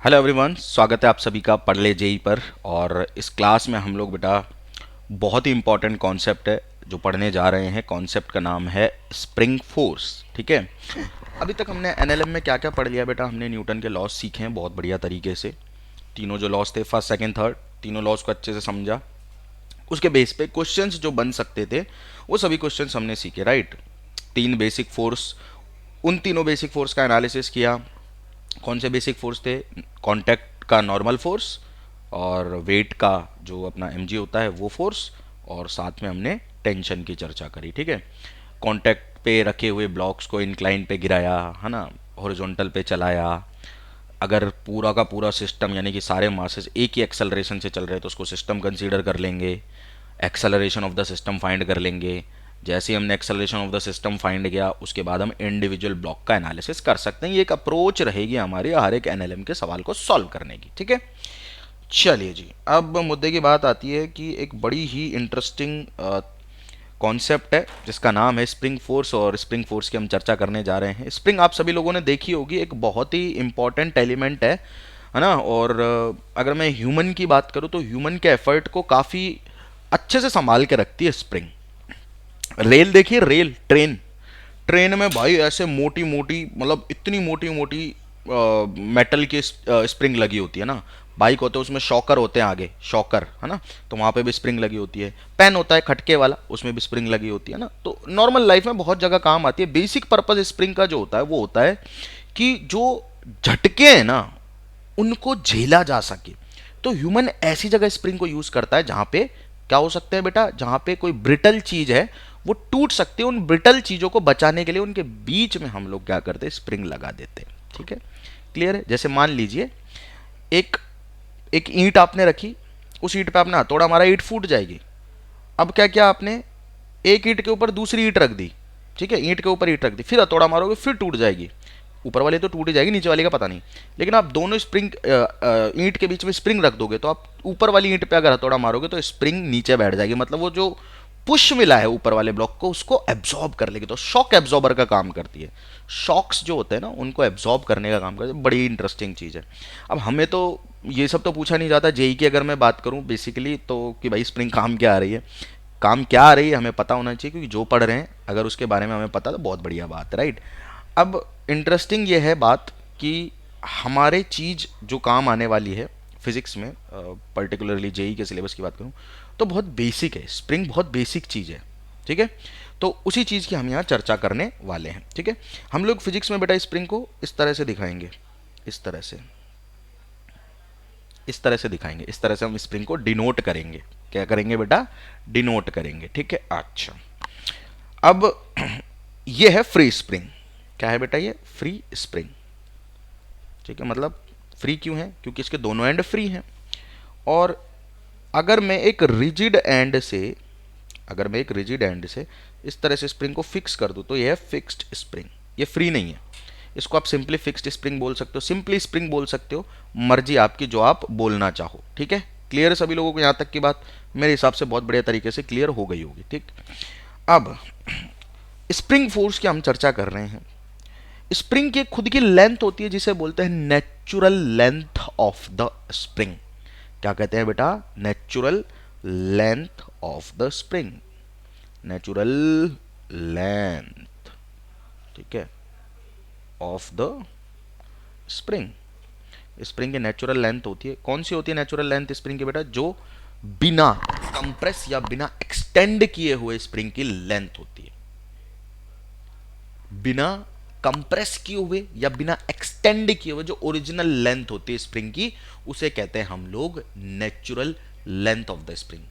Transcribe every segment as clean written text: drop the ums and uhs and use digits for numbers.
Hello everyone, स्वागत है आप सभी का पढ़ ले जेई पर। और इस क्लास में हम लोग बेटा बहुत ही इंपॉर्टेंट कॉन्सेप्ट है जो पढ़ने जा रहे हैं। कॉन्सेप्ट का नाम है स्प्रिंग फोर्स। ठीक है। अभी तक हमने एनएलएम में क्या क्या पढ़ लिया बेटा? हमने न्यूटन के लॉज सीखे हैं बहुत बढ़िया तरीके से। तीनों जो लॉज थे, फर्स्ट सेकंड थर्ड, तीनों लॉज को अच्छे से समझा। उसके बेस पे क्वेश्चंस जो बन सकते थे वो सभी क्वेश्चंस हमने सीखे, राइट। तीन बेसिक फोर्स, उन तीनों बेसिक फोर्स का एनालिसिस किया। कौन से बेसिक फोर्स थे? कांटेक्ट का नॉर्मल फोर्स, और वेट का जो अपना mg होता है वो फोर्स, और साथ में हमने टेंशन की चर्चा करी। ठीक है। कांटेक्ट पे रखे हुए ब्लॉक्स को इंक्लाइन पे गिराया, है ना, हॉरिजॉन्टल पे चलाया। अगर पूरा का पूरा सिस्टम यानी कि सारे मासेस एक ही एक्सेलरेशन से चल रहे हैं तो उसको सिस्टम कंसीडर कर लेंगे। Acceleration of the system find कर लेंगे। जैसे ही हमने acceleration of the system find किया उसके बाद हम इंडिविजुअल ब्लॉक का एनालिसिस कर सकते हैं। ये एक अप्रोच रहेगी हमारी हर एक एनएलएम के सवाल को सॉल्व करने की। ठीक है। चलिए जी, अब मुद्दे की बात आती है कि एक बड़ी ही इंटरेस्टिंग कॉन्सेप्ट है जिसका नाम है स्प्रिंग फोर्स, और स्प्रिंग फोर्स की हम चर्चा करने जा रहे हैं। स्प्रिंग आप सभी लोगों ने देखी होगी, एक बहुत ही इंपॉर्टेंट एलिमेंट है ना। और अगर मैं ह्यूमन की बात करूं तो ह्यूमन के एफर्ट को काफ़ी अच्छे से संभाल के रखती है स्प्रिंग। रेल देखिए, रेल, ट्रेन, ट्रेन में भाई ऐसे मोटी मोटी, मतलब इतनी मोटी मोटी मेटल की स्प्रिंग लगी होती है ना। बाइक होते हैं उसमें शॉकर होते हैं आगे, शॉकर, है ना, तो वहाँ पे भी स्प्रिंग लगी होती है। पेन होता है खटके वाला, उसमें भी स्प्रिंग लगी होती है ना। तो नॉर्मल लाइफ में बहुत जगह काम आती है। बेसिक पर्पज स्प्रिंग का जो होता है वो होता है कि जो झटके हैं ना उनको झेला जा सके। तो ह्यूमन ऐसी जगह स्प्रिंग को यूज करता है जहां पे क्या हो सकता है बेटा, जहां पे कोई ब्रिटल चीज है वो टूट सकती है। उन ब्रिटल चीजों को बचाने के लिए उनके बीच में हम लोग क्या करते हैं, स्प्रिंग लगा देते हैं। ठीक है, क्लियर है। जैसे मान लीजिए एक एक ईंट आपने रखी, उस ईंट पे आपने हथौड़ा मारा, ईंट फूट जाएगी। अब क्या किया आपने, एक ईंट के ऊपर दूसरी ईंट रख दी। ठीक है, ईंट के ऊपर ईंट रख दी, फिर हथौड़ा मारोगे फिर टूट जाएगी। ऊपर वाले तो टूट ही जाएगी, नीचे वाले का पता नहीं। लेकिन आप दोनों स्प्रिंग ईंट के बीच में स्प्रिंग रख दोगे तो आप ऊपर वाली ईंट पे अगर हथौड़ा मारोगे तो स्प्रिंग नीचे बैठ जाएगी। मतलब वो जो पुश मिला है ऊपर वाले ब्लॉक को उसको एब्जॉर्ब कर लेगी। तो शॉक एब्जॉर्बर का काम करती है। शॉक्स जो होते हैं ना उनको एब्जॉर्ब करने का काम करती है। बड़ी इंटरेस्टिंग चीज़ है। अब हमें तो ये सब तो पूछा नहीं जाता। जेई की अगर मैं बात करूं बेसिकली तो कि भाई स्प्रिंग काम क्या आ रही है, काम क्या आ रही है हमें पता होना चाहिए, क्योंकि जो पढ़ रहे हैं अगर उसके बारे में हमें पता तो बहुत बढ़िया बात है, राइट। अब इंटरेस्टिंग ये है बात कि हमारे चीज़ जो काम आने वाली है फिजिक्स में, पर्टिकुलरली जेई के सिलेबस की बात करूं तो बहुत बेसिक है। स्प्रिंग बहुत बेसिक चीज़ है। ठीक है। तो उसी चीज़ की हम यहाँ चर्चा करने वाले हैं। ठीक है। हम लोग फिजिक्स में बेटा स्प्रिंग को इस तरह से दिखाएंगे, इस तरह से, इस तरह से दिखाएंगे। इस तरह से हम स्प्रिंग को डिनोट करेंगे। क्या करेंगे बेटा? डिनोट करेंगे। ठीक है। अच्छा, अब ये है फ्री स्प्रिंग। क्या है बेटा? ये फ्री स्प्रिंग। ठीक है, मतलब फ्री क्यों है? क्योंकि इसके दोनों एंड फ्री हैं। और अगर मैं एक रिजिड एंड से, अगर मैं एक रिजिड एंड से इस तरह से स्प्रिंग को फिक्स कर दूं तो ये है फिक्स्ड स्प्रिंग। ये फ्री नहीं है। इसको आप सिंपली फिक्स्ड स्प्रिंग बोल सकते हो, सिंपली स्प्रिंग बोल सकते हो, मर्जी आपकी जो आप बोलना चाहो। ठीक है। क्लियर है सभी लोगों को? यहां तक की बात मेरे हिसाब से बहुत बढ़िया तरीके से क्लियर हो गई होगी। ठीक। अब स्प्रिंग फोर्स की हम चर्चा कर रहे हैं। स्प्रिंग की खुद की लेंथ होती है जिसे बोलते हैं natural length of the spring. क्या कहते हैं बेटा? Natural length of the spring. Natural length, ठीक है, ऑफ द स्प्रिंग। स्प्रिंग की नेचुरल लेंथ होती है, कौन सी होती है नेचुरल लेंथ स्प्रिंग की बेटा? जो बिना कंप्रेस या बिना एक्सटेंड किए हुए स्प्रिंग की लेंथ होती है। बिना कंप्रेस किए हुए या बिना एक्सटेंड किए हुए जो ओरिजिनल लेंथ होती है स्प्रिंग की, उसे कहते हैं हम लोग natural length of the spring.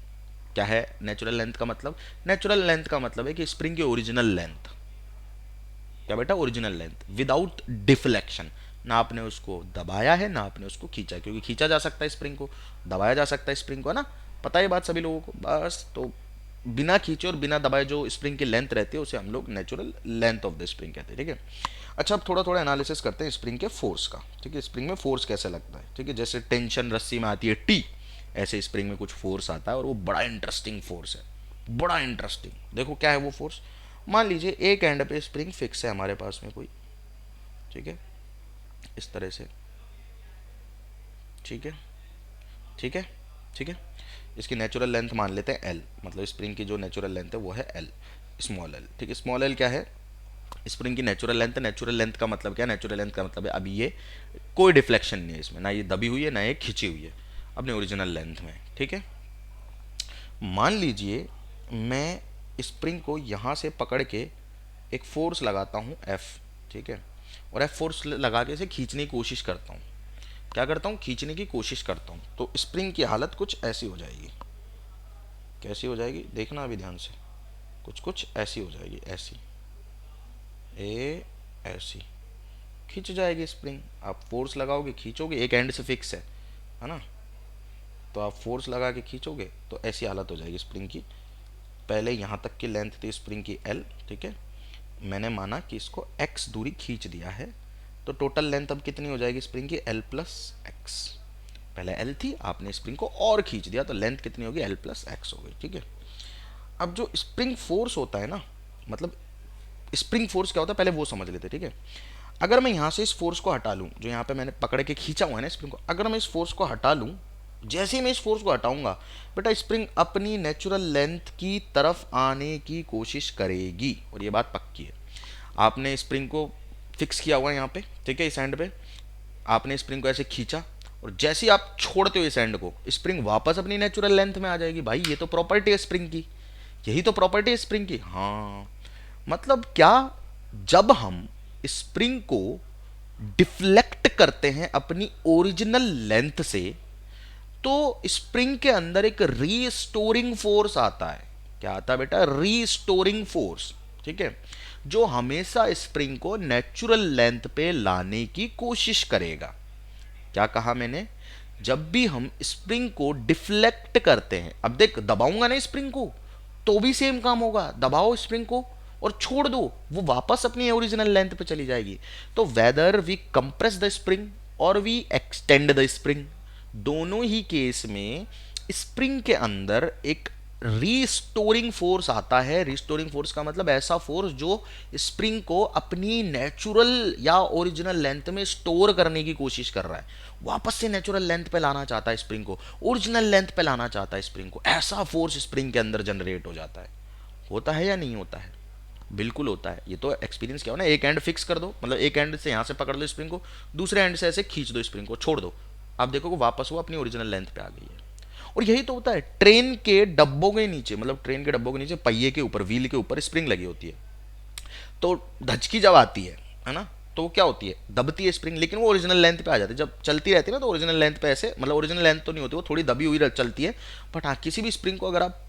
क्या है नेचुरल लेंथ का मतलब? नेचुरल लेंथ का मतलब है कि स्प्रिंग की ओरिजिनल लेंथ। क्या बेटा? Original length without deflection. ना आपने उसको दबाया है ना आपने उसको खींचा, क्योंकि खींचा जा सकता है स्प्रिंग को, दबाया जा सकता है स्प्रिंग को, है ना। पता है बात सभी लोगों को? बस तो बिना खींचे और बिना दबाए जो स्प्रिंग की लेंथ रहती है उसे हम लोग natural length of the spring कहते हैं। ठीक है। अच्छा, अब थोड़ा थोड़ा एनालिसिस करते हैं स्प्रिंग के फोर्स का। ठीक है, स्प्रिंग में फोर्स कैसे लगता है। ठीक है, जैसे टेंशन रस्सी में आती है टी, ऐसे स्प्रिंग में कुछ फोर्स आता है और वो बड़ा इंटरेस्टिंग फोर्स है। बड़ा इंटरेस्टिंग। देखो क्या है वो फोर्स। मान लीजिए एक एंड पे स्प्रिंग फिक्स है हमारे पास में कोई, ठीक है, इस तरह से, ठीक है, ठीक है, ठीक है। इसकी नेचुरल लेंथ मान लेते हैं एल, मतलब स्प्रिंग की जो नेचुरल लेंथ है वो है एल, स्मॉल एल। ठीक है, स्मॉल एल क्या है? स्प्रिंग की नेचुरल लेंथ है। नेचुरल लेंथ का मतलब क्या है? नेचुरल लेंथ का मतलब है अभी ये कोई डिफ्लेक्शन नहीं है इसमें, ना ये दबी हुई है ना ये खिंची हुई है, अपने ओरिजिनल लेंथ में। ठीक है, मान लीजिए मैं स्प्रिंग को यहाँ से पकड़ के एक फोर्स लगाता हूँ एफ, ठीक है, और एफ फोर्स लगा के इसे खींचने की कोशिश करता हूँ। क्या करता हूँ? खींचने की कोशिश करता हूँ। तो स्प्रिंग की हालत कुछ ऐसी हो जाएगी। कैसी हो जाएगी? देखना अभी ध्यान से, कुछ कुछ ऐसी हो जाएगी, ऐसी, ऐसी खींच जाएगी स्प्रिंग। आप फोर्स लगाओगे, खींचोगे, एक एंड से फिक्स है ना, तो आप फोर्स लगा के खींचोगे तो ऐसी हालत हो जाएगी स्प्रिंग की। पहले यहाँ तक की लेंथ थी स्प्रिंग की एल, ठीक है, मैंने माना कि इसको एक्स दूरी खींच दिया है, तो टोटल लेंथ अब कितनी हो जाएगी स्प्रिंग की? L plus x. पहले एल थी, आपने स्प्रिंग को और खींच दिया तो लेंथ कितनी होगी? एल प्लस एक्स हो गई। ठीक है, अब जो स्प्रिंग फोर्स होता है ना, मतलब स्प्रिंग फोर्स क्या होता है पहले वो समझ लेते। ठीक है, अगर मैं यहाँ से इस फोर्स को हटा लूँ, जो यहाँ पे मैंने पकड़ के खींचा हुआ है ना स्प्रिंग को, अगर मैं इस फोर्स को हटा लूँ, जैसे ही मैं इस फोर्स को हटाऊंगा बेटा स्प्रिंग अपनी नेचुरल लेंथ की तरफ आने की कोशिश करेगी, और ये बात पक्की है। आपने स्प्रिंग को फिक्स किया हुआ है यहाँ पे, ठीक है, इस एंड पे आपने स्प्रिंग को ऐसे खींचा, और जैसे ही आप छोड़ते हो इस एंड को, स्प्रिंग वापस अपनी नेचुरल लेंथ में आ जाएगी। भाई ये तो प्रॉपर्टी है स्प्रिंग की, यही तो प्रॉपर्टी है स्प्रिंग की। हाँ, मतलब क्या? जब हम स्प्रिंग को डिफ्लेक्ट करते हैं अपनी ओरिजिनल लेंथ से, तो स्प्रिंग के अंदर एक रीस्टोरिंग फोर्स आता है। क्या आता है बेटा? Restoring force. ठीक है, जो हमेशा स्प्रिंग को नेचुरल लेंथ पे लाने की कोशिश करेगा। क्या कहा मैंने? जब भी हम स्प्रिंग को डिफ्लेक्ट करते हैं, अब देख दबाऊंगा ना स्प्रिंग को तो भी सेम काम होगा। दबाओ स्प्रिंग को और छोड़ दो, वो वापस अपनी ओरिजिनल लेंथ पे चली जाएगी। तो whether we compress the spring और वी एक्सटेंड द स्प्रिंग, दोनों ही केस में स्प्रिंग के अंदर एक रीस्टोरिंग फोर्स आता है। रीस्टोरिंग फोर्स का मतलब ऐसा फोर्स जो स्प्रिंग को अपनी नेचुरल या ओरिजिनल लेंथ में स्टोर करने की कोशिश कर रहा है, वापस से नेचुरल लेंथ पे लाना चाहता है स्प्रिंग को, ओरिजिनल लेंथ पे लाना चाहता है स्प्रिंग को। ऐसा फोर्स स्प्रिंग के अंदर जनरेट हो जाता है। होता है या नहीं होता है? बिल्कुल होता है। ये तो एक्सपीरियंस क्या हो ना, एक एंड फिक्स कर दो, मतलब एक एंड से यहाँ से पकड़ लो स्प्रिंग को, दूसरे एंड से ऐसे खींच दो स्प्रिंग को, छोड़ दो, आप देखो वापस वो अपनी ओरिजिनल लेंथ पे आ गई है। और यही तो होता है ट्रेन के डब्बों के नीचे, मतलब ट्रेन के डब्बों के नीचे पहिए के ऊपर, व्हील के ऊपर स्प्रिंग लगी होती है। तो धचकी जब आती है ना, तो वो क्या होती है? दबती है स्प्रिंग, लेकिन वो ओरिजिनल लेंथ पे आ जाती है। जब चलती रहती है ना तो ओरिजिनल लेंथ पे ऐसे, मतलब ओरिजिनल लेंथ तो नहीं होती, वो थोड़ी दबी हुई चलती है। बट हाँ, किसी भी स्प्रिंग को अगर आप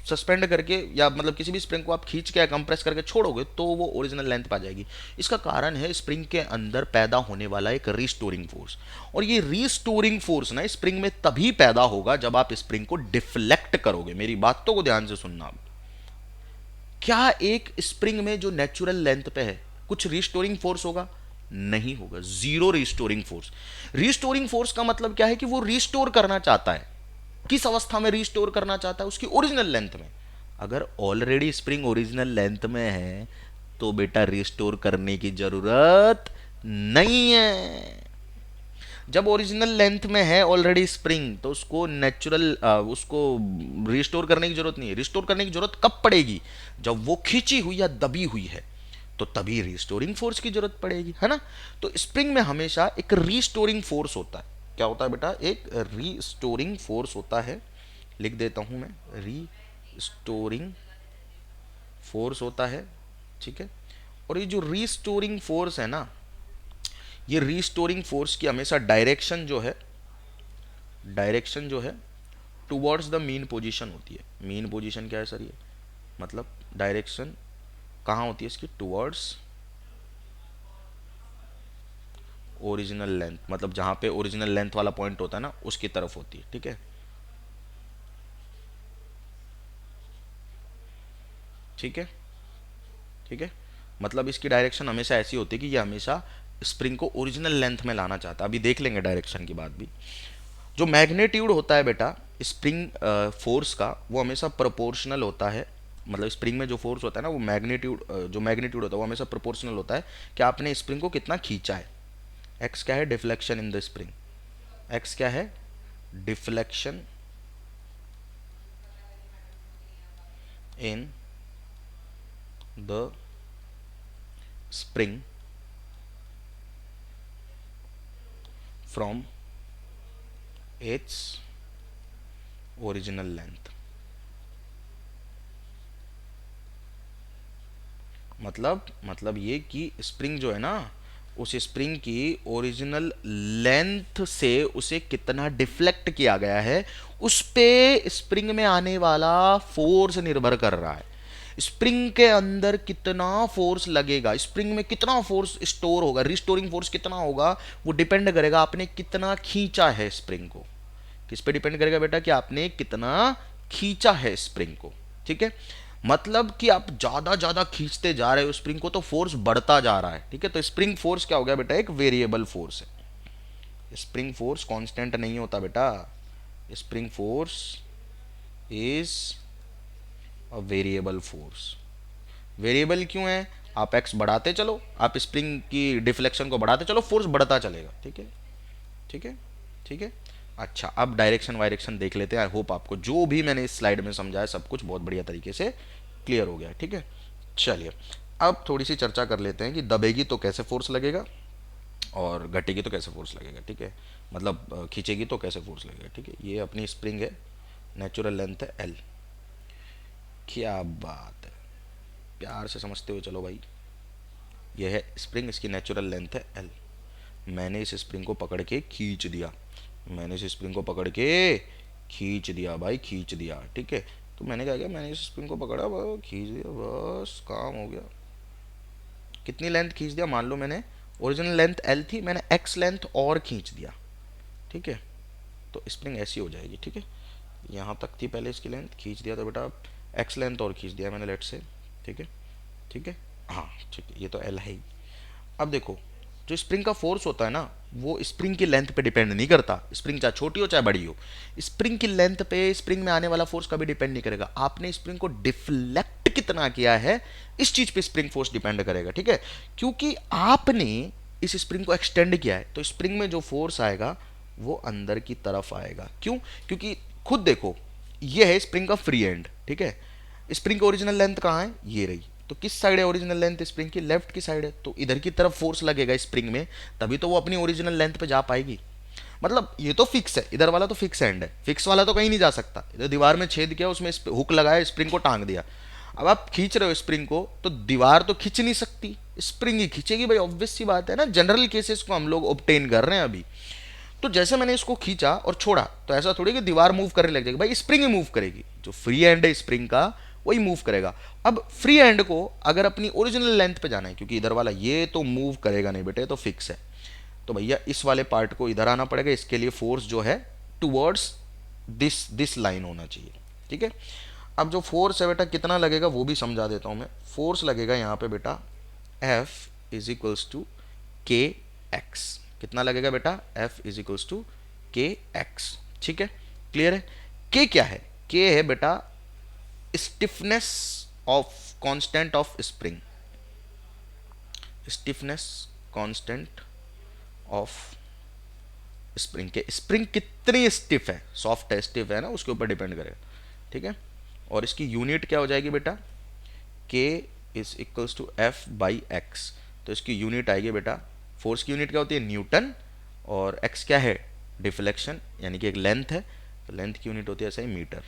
सस्पेंड करके या मतलब किसी भी स्प्रिंग को आप खींच के या कंप्रेस करके छोड़ोगे तो वो ओरिजिनल लेंथ पे आ जाएगी। इसका कारण है स्प्रिंग के अंदर पैदा होने वाला एक रीस्टोरिंग फोर्स। और ये रीस्टोरिंग फोर्स ना स्प्रिंग में तभी पैदा होगा जब आप स्प्रिंग को डिफ्लेक्ट करोगे। मेरी बातों को ध्यान से सुनना। क्या एक स्प्रिंग में जो नेचुरल लेंथ पे है कुछ रिस्टोरिंग फोर्स होगा? नहीं होगा, zero restoring force. Restoring force का मतलब क्या है कि वो रिस्टोर करना चाहता है। किस अवस्था में रिस्टोर करना चाहता है? उसकी ओरिजिनल लेंथ में। अगर ऑलरेडी स्प्रिंग ओरिजिनल लेंथ में है तो बेटा रिस्टोर करने की जरूरत नहीं है। जब ओरिजिनल लेंथ में है ऑलरेडी स्प्रिंग तो उसको नेचुरल उसको रिस्टोर करने की जरूरत नहीं है। रिस्टोर करने की जरूरत कब पड़ेगी? जब वो खींची हुई या दबी हुई है, तो तभी रिस्टोरिंग फोर्स की जरूरत पड़ेगी, है ना। तो स्प्रिंग में हमेशा एक रिस्टोरिंग फोर्स होता है। क्या होता है बेटा? एक रिस्टोरिंग फोर्स होता है। लिख देता हूं मैं, रिस्टोरिंग फोर्स होता है। ठीक है, और ये जो रिस्टोरिंग फोर्स है ना, ये रिस्टोरिंग फोर्स की हमेशा डायरेक्शन जो है टुवर्ड्स द मीन पोजीशन होती है। मीन पोजीशन क्या है सर? ये मतलब डायरेक्शन कहाँ होती है इसकी? टुवर्ड्स ओरिजिनल लेंथ, मतलब जहाँ पे ओरिजिनल लेंथ वाला पॉइंट होता है ना उसकी तरफ होती है। ठीक है, ठीक है, ठीक है, मतलब इसकी डायरेक्शन हमेशा ऐसी होती है कि ये हमेशा स्प्रिंग को ओरिजिनल लेंथ में लाना चाहता है। अभी देख लेंगे डायरेक्शन की बात भी। जो मैग्नीट्यूड होता है बेटा स्प्रिंग फोर्स का, वो हमेशा प्रोपोर्शनल होता है। मतलब स्प्रिंग में जो फोर्स होता है ना, वो मैग्नीट्यूड होता है वो हमेशा प्रोपोर्शनल होता है कि आपने स्प्रिंग को कितना खींचा है। एक्स क्या है? Deflection in the spring, x क्या है, deflection in the spring from its original length. मतलब ये कि स्प्रिंग जो है ना, उस स्प्रिंग की ओरिजिनल लेंथ से उसे कितना डिफ्लेक्ट किया गया है, उस पे स्प्रिंग में आने वाला फोर्स निर्भर कर रहा है। स्प्रिंग के अंदर कितना फोर्स लगेगा, स्प्रिंग में कितना फोर्स स्टोर होगा, रिस्टोरिंग फोर्स कितना होगा, वो डिपेंड करेगा आपने कितना खींचा है स्प्रिंग को। किस पे डिपेंड करेगा बेटा, कि आपने कितना खींचा है स्प्रिंग को। ठीक है, मतलब कि आप ज्यादा ज्यादा खींचते जा रहे हो स्प्रिंग को तो फोर्स बढ़ता जा रहा है। ठीक है, तो स्प्रिंग फोर्स क्या हो गया बेटा, एक वेरिएबल फोर्स है। स्प्रिंग फोर्स कांस्टेंट नहीं होता बेटा, spring force is a variable force. Variable क्यों है, आप एक्स बढ़ाते चलो, आप स्प्रिंग की डिफ्लेक्शन को बढ़ाते चलो, फोर्स बढ़ता चलेगा। ठीक है, ठीक है, ठीक है। अच्छा, अब डायरेक्शन वायरेक्शन देख लेते हैं। आई होप आपको जो भी मैंने इस स्लाइड में समझाया सब कुछ बहुत बढ़िया तरीके से क्लियर हो गया। ठीक है, चलिए अब थोड़ी सी चर्चा कर लेते हैं कि दबेगी तो कैसे फोर्स लगेगा और घटेगी तो कैसे फोर्स लगेगा। ठीक है, मतलब खींचेगी तो कैसे फोर्स लगेगा। ठीक है, ये अपनी स्प्रिंग है, नेचुरल लेंथ है एल। क्या बात है, प्यार से समझते हुए चलो भाई। ये है स्प्रिंग, इसकी नेचुरल लेंथ है एल। मैंने इस स्प्रिंग को पकड़ के खींच दिया, मैंने इस स्प्रिंग को पकड़ के खींच दिया भाई, खींच दिया। ठीक है, तो मैंने क्या किया, मैंने इस स्प्रिंग को पकड़ा, खींच दिया, बस काम हो गया। कितनी लेंथ खींच दिया, मान लो मैंने ओरिजिनल लेंथ एल थी, मैंने एक्स लेंथ और खींच दिया। ठीक है, तो स्प्रिंग ऐसी हो जाएगी। ठीक है, यहाँ तक थी पहले इसकी लेंथ, खींच दिया तो बेटा एक्स लेंथ और खींच दिया मैंने लेट से। ठीक है, ठीक है, हाँ ठीक है, ये तो एल है ही। अब देखो, जो स्प्रिंग का फोर्स होता है ना, वो स्प्रिंग की लेंथ पे डिपेंड नहीं करता। स्प्रिंग चाहे छोटी हो चाहे बड़ी हो, स्प्रिंग की लेंथ पे स्प्रिंग में आने वाला फोर्स कभी डिपेंड नहीं करेगा। आपने स्प्रिंग को डिफ्लेक्ट कितना किया है, इस चीज पे स्प्रिंग फोर्स डिपेंड करेगा। ठीक है, क्योंकि आपने इस स्प्रिंग को एक्सटेंड किया है, तो स्प्रिंग में जो फोर्स आएगा वो अंदर की तरफ आएगा। क्यों, क्योंकि खुद देखो, ये है स्प्रिंग का फ्री एंड। ठीक है, स्प्रिंग की ओरिजिनल लेंथ कहाँ है, ये रही। तो किस साइड है ओरिजिनल लेंथ स्प्रिंग की, लेफ्ट की साइड है, तो इधर की तरफ फोर्स लगेगा स्प्रिंग में, तभी तो वो अपनी ओरिजिनल लेंथ पे जा पाएगी। मतलब ये तो फिक्स है, इधर वाला तो फिक्स एंड है, फिक्स वाला तो कहीं नहीं जा सकता। इधर दीवार में छेद किया, उसमें हुक लगाया, स्प्रिंग को टांग दिया। अब आप खींच रहे हो स्प्रिंग को, तो दीवार तो खींच नहीं सकती, स्प्रिंग ही खींचेगी भाई, ऑब्वियस सी बात है ना। जनरल केसेस को हम लोग ऑब्टेन कर रहे हैं अभी। तो जैसे मैंने इसको खींचा और छोड़ा, तो ऐसा थोड़ी कि दीवार मूव करने लग जाएगी, भाई स्प्रिंग ही मूव करेगी। जो फ्री एंड है स्प्रिंग का वही मूव करेगा। अब फ्री एंड को अगर अपनी ओरिजिनल लेंथ पे जाना है, क्योंकि इधर वाला ये तो मूव करेगा नहीं बेटे, तो फिक्स है, तो भैया इस वाले पार्ट को इधर आना पड़ेगा। इसके लिए फोर्स जो है टुवर्ड्स दिस लाइन होना चाहिए। ठीक है, अब जो फोर्स है बेटा कितना लगेगा वो भी समझा देता हूं मैं। फोर्स लगेगा यहाँ पे बेटा F इज इक्वल्स टू के एक्स। कितना लगेगा बेटा, F इज इक्वल्स टू के एक्स। ठीक है, क्लियर है। के क्या है, के है बेटा stiffness of constant of spring, stiffness constant of spring. के स्प्रिंग कितनी स्टिफ है, सॉफ्ट है स्टिफ है ना, उसके ऊपर डिपेंड करेगा। ठीक है, और इसकी यूनिट क्या हो जाएगी बेटा, K is equals to F by X. तो इसकी यूनिट आएगी बेटा, फोर्स की यूनिट क्या होती है, न्यूटन, और एक्स क्या है, डिफ्लेक्शन, यानी कि एक लेंथ है, तो लेंथ की यूनिट होती है ऐसे ही मीटर।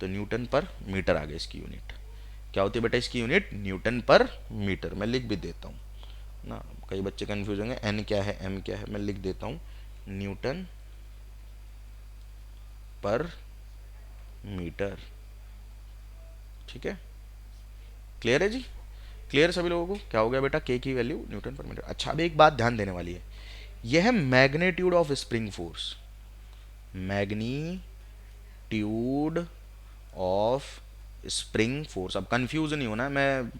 तो न्यूटन पर मीटर आ गई इसकी यूनिट। क्या होती है बेटा इसकी यूनिट, न्यूटन पर मीटर। मैं लिख भी देता हूँ ना, कई बच्चे कंफ्यूज होंगे, एन क्या है एम क्या है, मैं लिख देता हूँ, न्यूटन पर मीटर। ठीक है, क्लियर है जी, क्लियर सभी लोगों को। क्या हो गया बेटा, के की वैल्यू न्यूटन पर मीटर। अच्छा, अब एक बात ध्यान देने वाली है, यह है magnitude of spring force, magnitude of spring force. अब कंफ्यूज नहीं होना, मैं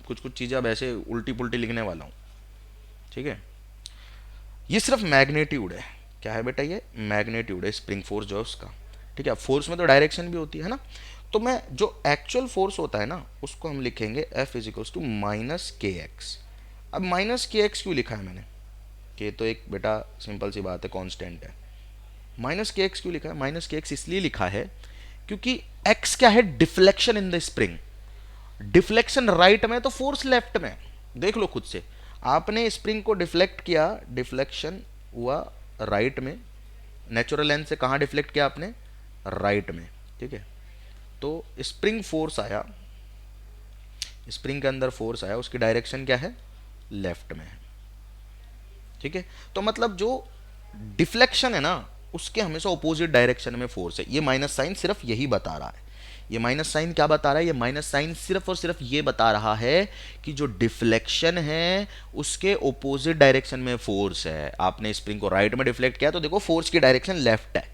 कुछ कुछ चीज़ें अब ऐसे उल्टी पुल्टी लिखने वाला हूँ। ठीक है, ये सिर्फ मैग्नीट्यूड है। क्या है बेटा, ये मैग्नीट्यूड है स्प्रिंग फोर्स जो है उसका। ठीक है, फोर्स में तो डायरेक्शन भी होती है ना, तो मैं जो एक्चुअल फोर्स होता है ना उसको हम लिखेंगे F is equals to minus K X. अब माइनस के एक्स क्यों लिखा है मैंने, के तो एक बेटा सिंपल सी बात है, कांस्टेंट है। माइनस के एक्स क्यों लिखा है? माइनस के एक्स इसलिए लिखा है क्योंकि एक्स क्या है? Deflection in the spring. Deflection right में तो फोर्स लेफ्ट में। देख लो खुद से, आपने स्प्रिंग को डिफ्लेक्ट किया, डिफ्लेक्शन हुआ राइट में, नेचुरल लेंथ से कहाँ डिफ्लेक्ट किया आपने? राइट में, ठीक है। तो स्प्रिंग फोर्स आया, स्प्रिंग के अंदर फोर्स आया, उसकी डायरेक्शन क्या है? लेफ्ट में है, ठीक है। तो मतलब जो डिफ्लेक्शन है ना, उसके हमेशा ऑपोजिट डायरेक्शन में फोर्स है। ये माइनस साइन सिर्फ यही बता रहा है। ये माइनस साइन क्या बता रहा है? ये माइनस साइन सिर्फ और सिर्फ ये बता रहा है कि जो डिफ्लेक्शन है उसके ऑपोजिट डायरेक्शन में फोर्स है। आपने स्प्रिंग को राइट में डिफ्लेक्ट किया तो देखो फोर्स की डायरेक्शन लेफ्ट है।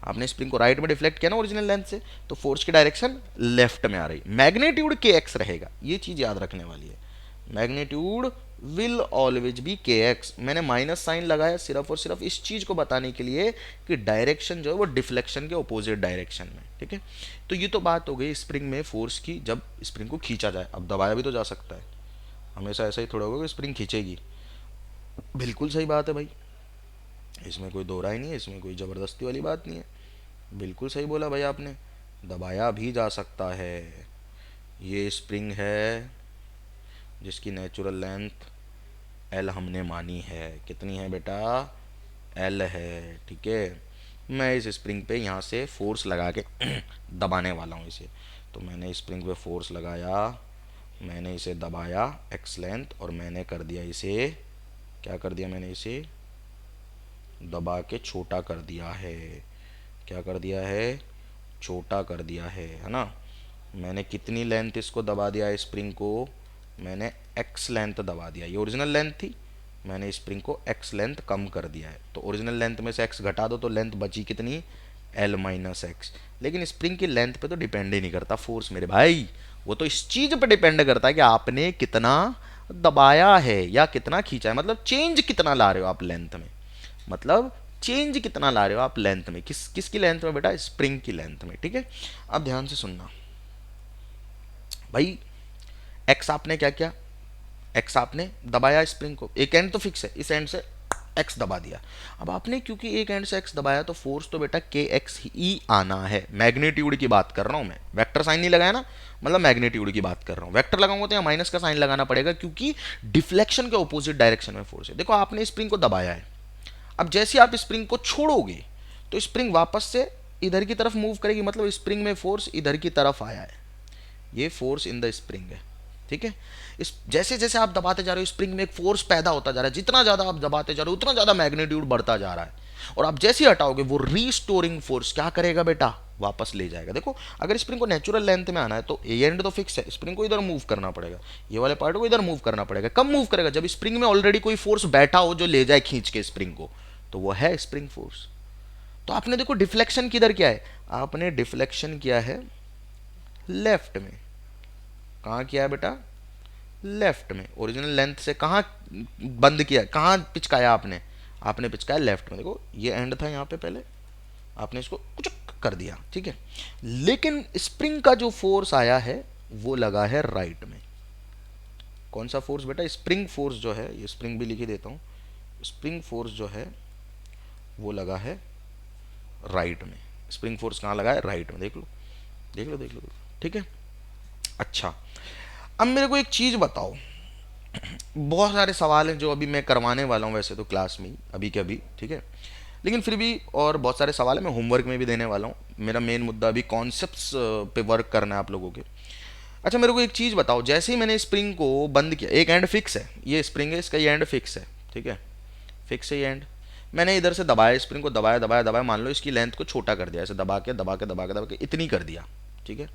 आपने स्प्रिंग को राइट में डिफ्लेक्ट किया ना ओरिजिनल लेंथ से, तो फोर्स की डायरेक्शन लेफ्ट में आ रही। मैग्नीट्यूड के एक्स रहेगा, ये चीज याद रखने वाली है। मैग्नीट्यूड विल ऑलवेज बी के एक्स। मैंने माइनस साइन लगाया सिर्फ और सिर्फ इस चीज को बताने के लिए कि डायरेक्शन जो है वो डिफ्लेक्शन के ऑपोजिट डायरेक्शन में, ठीक है। तो ये तो बात हो गई स्प्रिंग में फोर्स की, जब स्प्रिंग को खींचा जाए। अब दबाया भी तो जा सकता है, हमेशा ऐसा ही थोड़ा होगा कि स्प्रिंग खींचेगी। बिल्कुल सही बात है भाई, इसमें कोई दो राय नहीं है, इसमें कोई ज़बरदस्ती वाली बात नहीं है। बिल्कुल सही बोला भाई आपने, दबाया भी जा सकता है। ये स्प्रिंग है जिसकी नेचुरल लेंथ एल हमने मानी है। कितनी है बेटा? एल है, ठीक है। मैं इस स्प्रिंग पे यहाँ से फोर्स लगा के दबाने वाला हूँ इसे। तो मैंने स्प्रिंग पे फोर्स लगाया, मैंने इसे दबाया एक्स लेंथ, और मैंने कर दिया इसे, क्या कर दिया मैंने? इसे दबा के छोटा कर दिया है। क्या कर दिया है? छोटा कर दिया है ना। मैंने कितनी लेंथ इसको दबा दिया है स्प्रिंग को? मैंने एक्स लेंथ दबा दिया। ये ओरिजिनल लेंथ थी, मैंने स्प्रिंग को एक्स लेंथ कम कर दिया है। तो ओरिजिनल लेंथ में से एक्स घटा दो तो लेंथ बची कितनी? L minus x. लेकिन स्प्रिंग की लेंथ पे तो डिपेंड ही नहीं करता फोर्स मेरे भाई, वो तो इस चीज पे डिपेंड करता है कि आपने कितना दबाया है या कितना खींचा है। मतलब चेंज कितना ला रहे हो आप लेंथ में, मतलब चेंज कितना ला रहे हो आप लेंथ में। किसकी लेंथ में बेटा? स्प्रिंग की लेंथ में, ठीक है। अब ध्यान से सुनना भाई, एक्स आपने क्या किया? एक्स आपने दबाया स्प्रिंग को, एक एंड तो फिक्स है, इस एंड से एक्स दबा दिया। अब आपने क्योंकि एक एंड से एक्स दबाया तो फोर्स तो बेटा के एक्स ही आना है। मैग्नीट्यूड की बात कर रहा हूं मैं, वेक्टर साइन नहीं लगाया ना, मतलब मैग्नीट्यूड की बात कर रहा हूं। वेक्टर लगाऊंगा तो यहाँ माइनस का साइन लगाना पड़ेगा क्योंकि डिफ्लेक्शन के ऑपोजिट डायरेक्शन में फोर्स है। देखो आपने स्प्रिंग को दबाया है, अब जैसे आप स्प्रिंग को छोड़ोगे तो स्प्रिंग वापस से इधर की तरफ मूव करेगी, मतलब स्प्रिंग में फोर्स इधर की तरफ आया है। ये फोर्स इन द स्प्रिंग है, ठीक है। इस जैसे जैसे आप दबाते जा रहे हो स्प्रिंग में एक फोर्स पैदा होता जा रहा है। जितना ज्यादा आप दबाते जा रहे हो उतना ज्यादा मैग्नीट्यूड बढ़ता जा रहा है, और आप जैसे ही हटाओगे वो रीस्टोरिंग फोर्स क्या करेगा बेटा? वापस ले जाएगा। देखो अगर स्प्रिंग को नेचुरल लेंथ में आना है तो ये एंड तो फिक्स है, स्प्रिंग को इधर मूव करना पड़ेगा, ये वाले पार्ट को इधर मूव करना पड़ेगा। कब मूव करेगा? जब स्प्रिंग में ऑलरेडी कोई फोर्स बैठा हो जो ले जाए खींच के स्प्रिंग को, तो वो है स्प्रिंग फोर्स। तो आपने देखो डिफ्लेक्शन किधर किया है? आपने डिफ्लेक्शन किया है लेफ्ट में। कहाँ किया है बेटा? लेफ्ट में। ओरिजिनल लेंथ से कहाँ बंद किया, कहाँ पिचकाया आपने? आपने पिचकाया लेफ्ट में। देखो ये एंड था यहाँ पे, पहले आपने इसको कुछ कर दिया, ठीक है। लेकिन स्प्रिंग का जो फोर्स आया है वो लगा है राइट में। कौन सा फोर्स बेटा? स्प्रिंग फोर्स जो है, ये स्प्रिंग भी लिख ही देता हूँ, स्प्रिंग फोर्स जो है वो लगा है राइट में। स्प्रिंग फोर्स कहाँ लगा है? राइट में। देख लो देख लो देख लो, ठीक है। अच्छा अब मेरे को एक चीज बताओ, बहुत सारे सवाल हैं जो अभी मैं करवाने वाला हूँ वैसे तो क्लास में अभी के अभी, ठीक है, लेकिन फिर भी और बहुत सारे सवाल है मैं होमवर्क में भी देने वाला हूँ। मेरा मेन मुद्दा अभी कॉन्सेप्ट्स पे वर्क करना है आप लोगों के। अच्छा मेरे को एक चीज़ बताओ, जैसे ही मैंने स्प्रिंग को बंद किया, एक एंड फिक्स है, ये स्प्रिंग है, इसका ये एंड फिक्स है, ठीक है, फिक्स है ये एंड। मैंने इधर से दबाया स्प्रिंग को, दबाया दबाया दबाया, मान लो इसकी लेंथ को छोटा कर दिया, ऐसे दबा के दबा के दबा के दबा के इतनी कर दिया, ठीक है।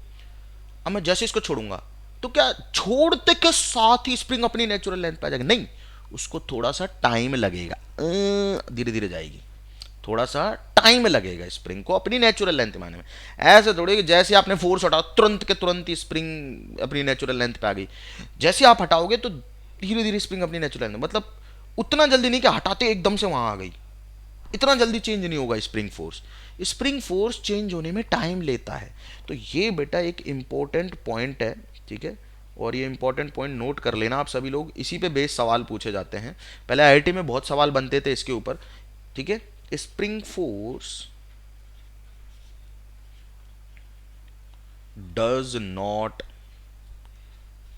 अब मैं जैसे इसको छोड़ूंगा तो क्या छोड़ते के साथ ही स्प्रिंग अपनी नेचुरल लेंथ पे आ जाएगी? नहीं, उसको थोड़ा सा टाइम लगेगा, धीरे धीरे जाएगी, थोड़ा सा टाइम लगेगा स्प्रिंग को अपनी नेचुरल लेंथ में आने में। ऐसे थोड़ी कि जैसे आपने फोर्स हटाओ तुरंत के तुरंत ही स्प्रिंग अपनी नेचुरल लेंथ पे आ गई। जैसे आप हटाओगे तो धीरे धीरे स्प्रिंग अपनी नेचुरल लेंथ, मतलब उतना जल्दी नहीं कि हटाते एकदम से वहां आ गई, इतना जल्दी चेंज नहीं होगा spring force. Spring force change होने में टाइम लेता है। तो ये बेटा एक इंपॉर्टेंट पॉइंट है, ठीक है, और ये इंपॉर्टेंट पॉइंट नोट कर लेना आप सभी लोग। इसी पे बेस सवाल पूछे जाते हैं, पहले आईआईटी में बहुत सवाल बनते थे इसके ऊपर, ठीक है। Spring force does not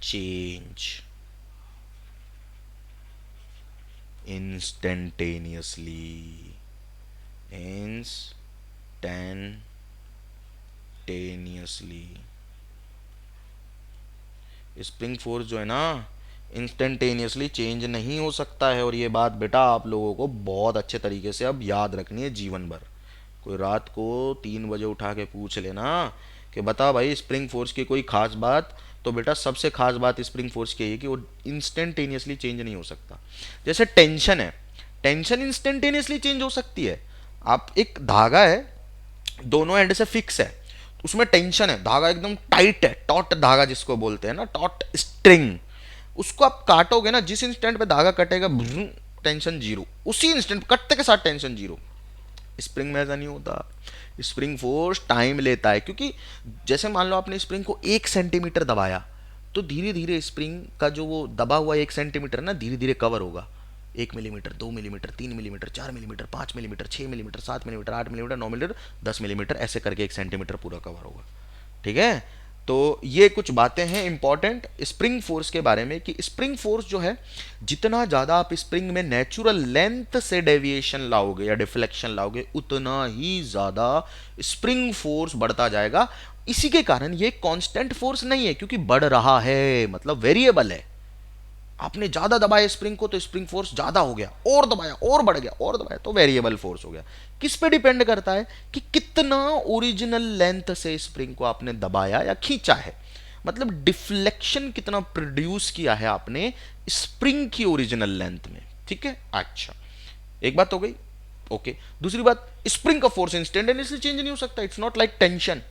change instantaneously. Spring force जो है ना इंस्टेंटेनियसली चेंज नहीं हो सकता है, और ये बात बेटा आप लोगों को बहुत अच्छे तरीके से अब याद रखनी है जीवन भर। कोई रात को 3 बजे उठा के पूछ लेना कि बता भाई स्प्रिंग फोर्स की कोई खास बात, तो बेटा सबसे खास बात स्प्रिंग फोर्स की है कि वो इंस्टेंटेनियसली चेंज नहीं हो सकता। जैसे टेंशन है, टेंशन इंस्टेंटेनियसली चेंज हो सकती है। आप एक धागा है, दोनों एंड से फिक्स है, उसमें टेंशन है, धागा एकदम टाइट है, टॉट धागा जिसको बोलते हैं ना, टॉट स्ट्रिंग। उसको आप काटोगे ना, जिस इंस्टेंट पे धागा कटेगा टेंशन जीरो, उसी इंस्टेंट कटते के साथ टेंशन जीरो। स्प्रिंग में ऐसा नहीं होता। स्प्रिंग फोर्स टाइम लेता है, क्योंकि जैसे मान लो आपने स्प्रिंग को 1 सेंटीमीटर दबाया, तो धीरे धीरे स्प्रिंग का जो वो दबा हुआ 1 सेंटीमीटर ना धीरे धीरे कवर होगा। 1 millimetre, 2 millimetre, 3 millimetre, 4 millimetre, 5 millimetre, 6 millimetre, 7 millimetre, 8 millimetre, 9 millimetre, 10 millimetre, ऐसे करके 1 सेंटीमीटर पूरा कवर होगा। ठीक है, तो ये कुछ बातें हैं इंपॉर्टेंट स्प्रिंग फोर्स के बारे में, कि स्प्रिंग फोर्स जो है, जितना ज़्यादा आप स्प्रिंग में नेचुरल लेंथ से डेविएशन लाओगे या डिफ्लेक्शन लाओगे, उतना ही ज़्यादा स्प्रिंग फोर्स बढ़ता जाएगा। इसी के कारण ये कांस्टेंट फोर्स नहीं है, क्योंकि बढ़ रहा है, मतलब वेरिएबल है। आपने ज्यादा दबाया स्प्रिंग को तो स्प्रिंग फोर्स ज्यादा हो गया, और दबाया और बढ़ गया, और दबाया तो वेरिएबल फोर्स हो गया। किस पे डिपेंड करता है कि कितना ओरिजिनल लेंथ से स्प्रिंग को आपने दबाया या खींचा है, मतलब डिफ्लेक्शन कितना प्रोड्यूस किया है आपने स्प्रिंग की ओरिजिनल लेंथ में। ठीक है, अच्छा एक बात हो गई। ओके, दूसरी बात, स्प्रिंग का फोर्स इंस्टेंटेनियसली चेंज नहीं हो सकता। It's not like tension,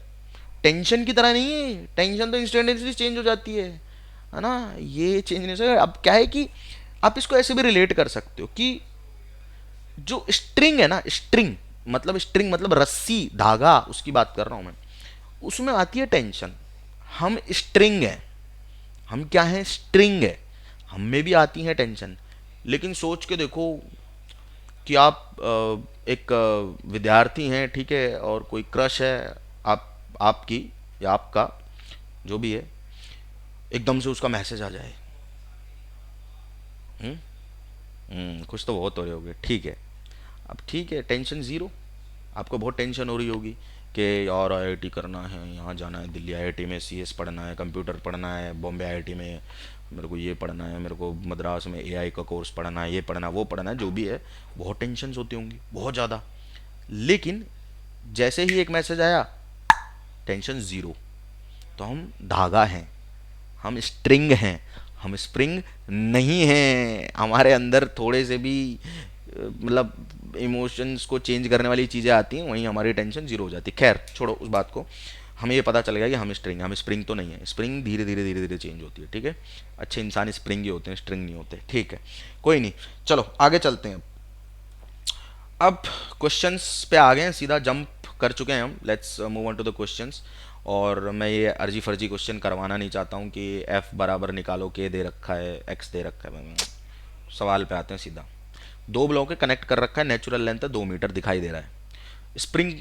tension की तरह नहीं है, टेंशन तो इंस्टेंटेनियसली चेंज हो जाती है ना, ये चेंज नहीं हो सकता। अब क्या है कि आप इसको ऐसे भी रिलेट कर सकते हो कि जो स्ट्रिंग है ना, स्ट्रिंग मतलब रस्सी, धागा, उसकी बात कर रहा हूं मैं, उसमें आती है टेंशन। हम स्ट्रिंग है, हम क्या है, स्ट्रिंग है, हम में भी आती है टेंशन। लेकिन सोच के देखो कि आप एक विद्यार्थी हैं, ठीक है, और कोई क्रश है आप आपकी या आपका जो भी है, एकदम से उसका मैसेज आ जाए। हम्म कुछ तो बहुत हो रहे होगे, ठीक है। अब ठीक है, टेंशन ज़ीरो। आपको बहुत टेंशन हो रही होगी कि यार आईआईटी करना है, यहाँ जाना है, दिल्ली आईआईटी में सीएस पढ़ना है, कंप्यूटर पढ़ना है, बॉम्बे आईआईटी में मेरे को ये पढ़ना है, मेरे को मद्रास में एआई का कोर्स पढ़ना है, ये पढ़ना है, वो पढ़ना है, जो भी है, बहुत टेंशन होती होंगी, बहुत ज़्यादा। लेकिन जैसे ही एक मैसेज आया, टेंशन ज़ीरो। तो हम धागा हैं, हम स्ट्रिंग हैं, हम स्प्रिंग नहीं हैं। हमारे अंदर थोड़े से भी मतलब इमोशंस को चेंज करने वाली चीज़ें आती हैं, वहीं हमारी टेंशन जीरो हो जाती है। खैर छोड़ो उस बात को, हमें ये पता चल गया कि हम स्प्रिंग तो नहीं है। स्प्रिंग धीरे धीरे धीरे धीरे चेंज होती है, ठीक है। अच्छे इंसान स्प्रिंग ही होते हैं, स्ट्रिंग नहीं होते, ठीक है, कोई नहीं। चलो आगे चलते हैं। अब क्वेश्चंस पे आ गए हैं, सीधा जंप कर चुके हैं हम। Let's move on to the questions. और मैं ये अर्जी फर्जी क्वेश्चन करवाना नहीं चाहता हूँ कि एफ बराबर निकालो, के दे रखा है, एक्स दे रखा है। सवाल पे आते हैं सीधा। दो ब्लॉक के कनेक्ट कर रखा है, नेचुरल लेंथ है 2 मीटर दिखाई दे रहा है, स्प्रिंग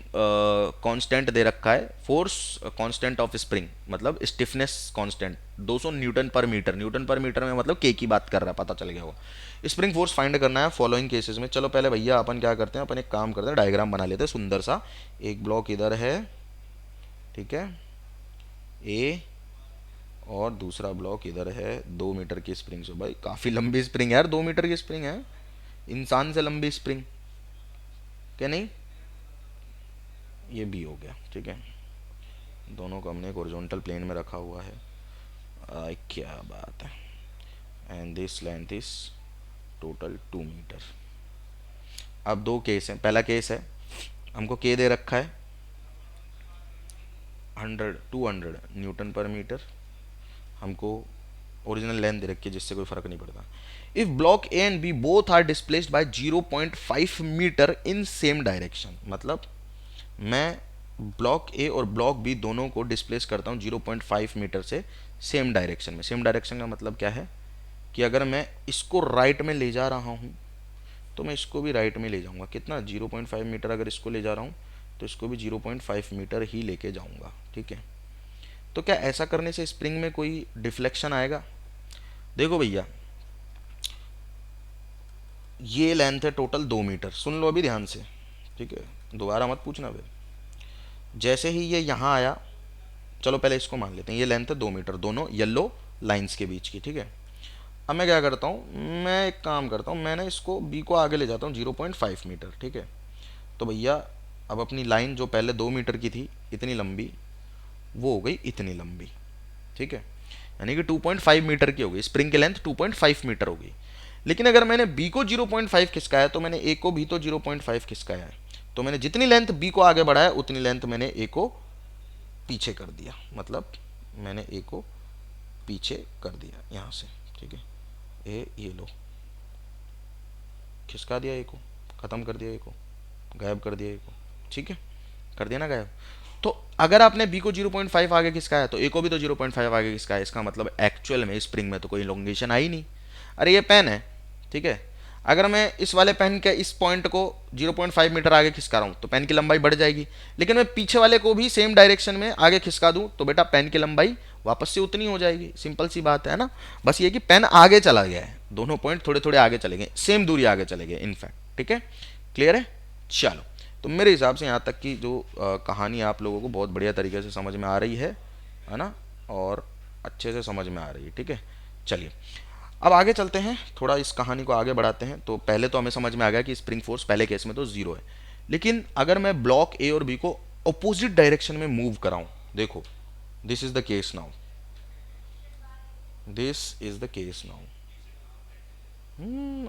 कांस्टेंट दे रखा है, फोर्स कांस्टेंट ऑफ स्प्रिंग मतलब स्टिफनेस कांस्टेंट 200 न्यूटन पर मीटर। न्यूटन पर मीटर में मतलब के की बात कर रहा है, पता चल गया होगा। स्प्रिंग फोर्स फाइंड करना है फॉलोइंग केसेस में। चलो पहले भैया अपन क्या करते हैं, अपन एक काम करते हैं, डायग्राम बना लेते हैं सुंदर सा। एक ब्लॉक इधर है, ठीक है, ए, और दूसरा ब्लॉक इधर है, 2 मीटर की स्प्रिंग से। भाई काफ़ी लंबी स्प्रिंग है यार, 2 मीटर की स्प्रिंग है, इंसान से लंबी स्प्रिंग, क्या नहीं? ये भी हो गया, ठीक है। दोनों को हमने एक हॉरिजॉन्टल प्लेन में रखा हुआ है। क्या बात है। And this length is total 2 metre. अब दो केस हैं। पहला केस है, हमको के दे रखा है 200 न्यूटन पर मीटर, हमको ओरिजिनल लेंथ दे रखी है जिससे कोई फर्क नहीं पड़ता। If block A and B both are displaced by 0.5 metre in same direction, मतलब मैं ब्लॉक ए और ब्लॉक बी दोनों को डिस्प्लेस करता हूँ 0.5 मीटर से सेम डायरेक्शन में। सेम डायरेक्शन का मतलब क्या है कि अगर मैं इसको राइट में ले जा रहा हूँ तो मैं इसको भी राइट में ले जाऊंगा, कितना 0.5 मीटर अगर इसको ले जा रहा हूँ तो इसको भी 0.5 मीटर ही लेके जाऊंगा, ठीक है। तो क्या ऐसा करने से स्प्रिंग में कोई डिफ्लेक्शन आएगा? देखो भैया, ये लेंथ है टोटल 2 मीटर, सुन लो अभी ध्यान से, ठीक है, दोबारा मत पूछना फिर। जैसे ही ये यहाँ आया, चलो पहले इसको मान लेते हैं, ये लेंथ है 2 मीटर दोनों येलो लाइंस के बीच की, ठीक है। अब मैं क्या करता हूँ, मैं एक काम करता हूँ, मैं ना इसको बी को आगे ले जाता हूँ 0.5 मीटर, ठीक है। तो भैया अब अपनी लाइन जो पहले 2 मीटर की थी इतनी लंबी, वो हो गई इतनी लंबी, ठीक है, यानी कि 2.5 मीटर की हो गई, स्प्रिंग की लेंथ 2.5 मीटर हो गई। लेकिन अगर मैंने बी को 0.5 खिसकाया तो मैंने ए को भी तो 0.5 खिसकाया है, तो मैंने जितनी लेंथ बी को आगे बढ़ाया उतनी लेंथ मैंने ए को पीछे कर दिया, मतलब मैंने ए को पीछे कर दिया यहाँ से, ठीक है। ए ये लो, खिसका दिया ए को, ख़त्म कर दिया ए को, गायब कर दिया ए को, ठीक है, कर दिया ना गायब। तो अगर आपने बी को 0.5 आगे खिसकाया तो ए को भी तो 0.5 आगे खिसकाया, इसका मतलब एक्चुअल में स्प्रिंग में तो कोई इलोंगेशन आई नहीं। अरे ये पेन है, ठीक है, अगर मैं इस वाले पेन के इस पॉइंट को 0.5 मीटर आगे खिसका रहा हूँ तो पेन की लंबाई बढ़ जाएगी, लेकिन मैं पीछे वाले को भी सेम डायरेक्शन में आगे खिसका दूँ तो बेटा पेन की लंबाई वापस से उतनी हो जाएगी। सिंपल सी बात है ना, बस ये कि पेन आगे चला गया है, दोनों पॉइंट थोड़े थोड़े आगे चले गए, सेम दूरी आगे चले गए इनफैक्ट, ठीक है, क्लियर है। चलो, तो मेरे हिसाब से यहाँ तक की जो कहानी आप लोगों को बहुत बढ़िया तरीके से समझ में आ रही है ना, और अच्छे से समझ में आ रही है, ठीक है। चलिए अब आगे चलते हैं, थोड़ा इस कहानी को आगे बढ़ाते हैं। तो पहले तो हमें समझ में आ गया कि स्प्रिंग फोर्स पहले केस में तो जीरो है, लेकिन अगर मैं ब्लॉक ए और बी को अपोजिट डायरेक्शन में मूव कराऊं, देखो this is the case now, this is the case now,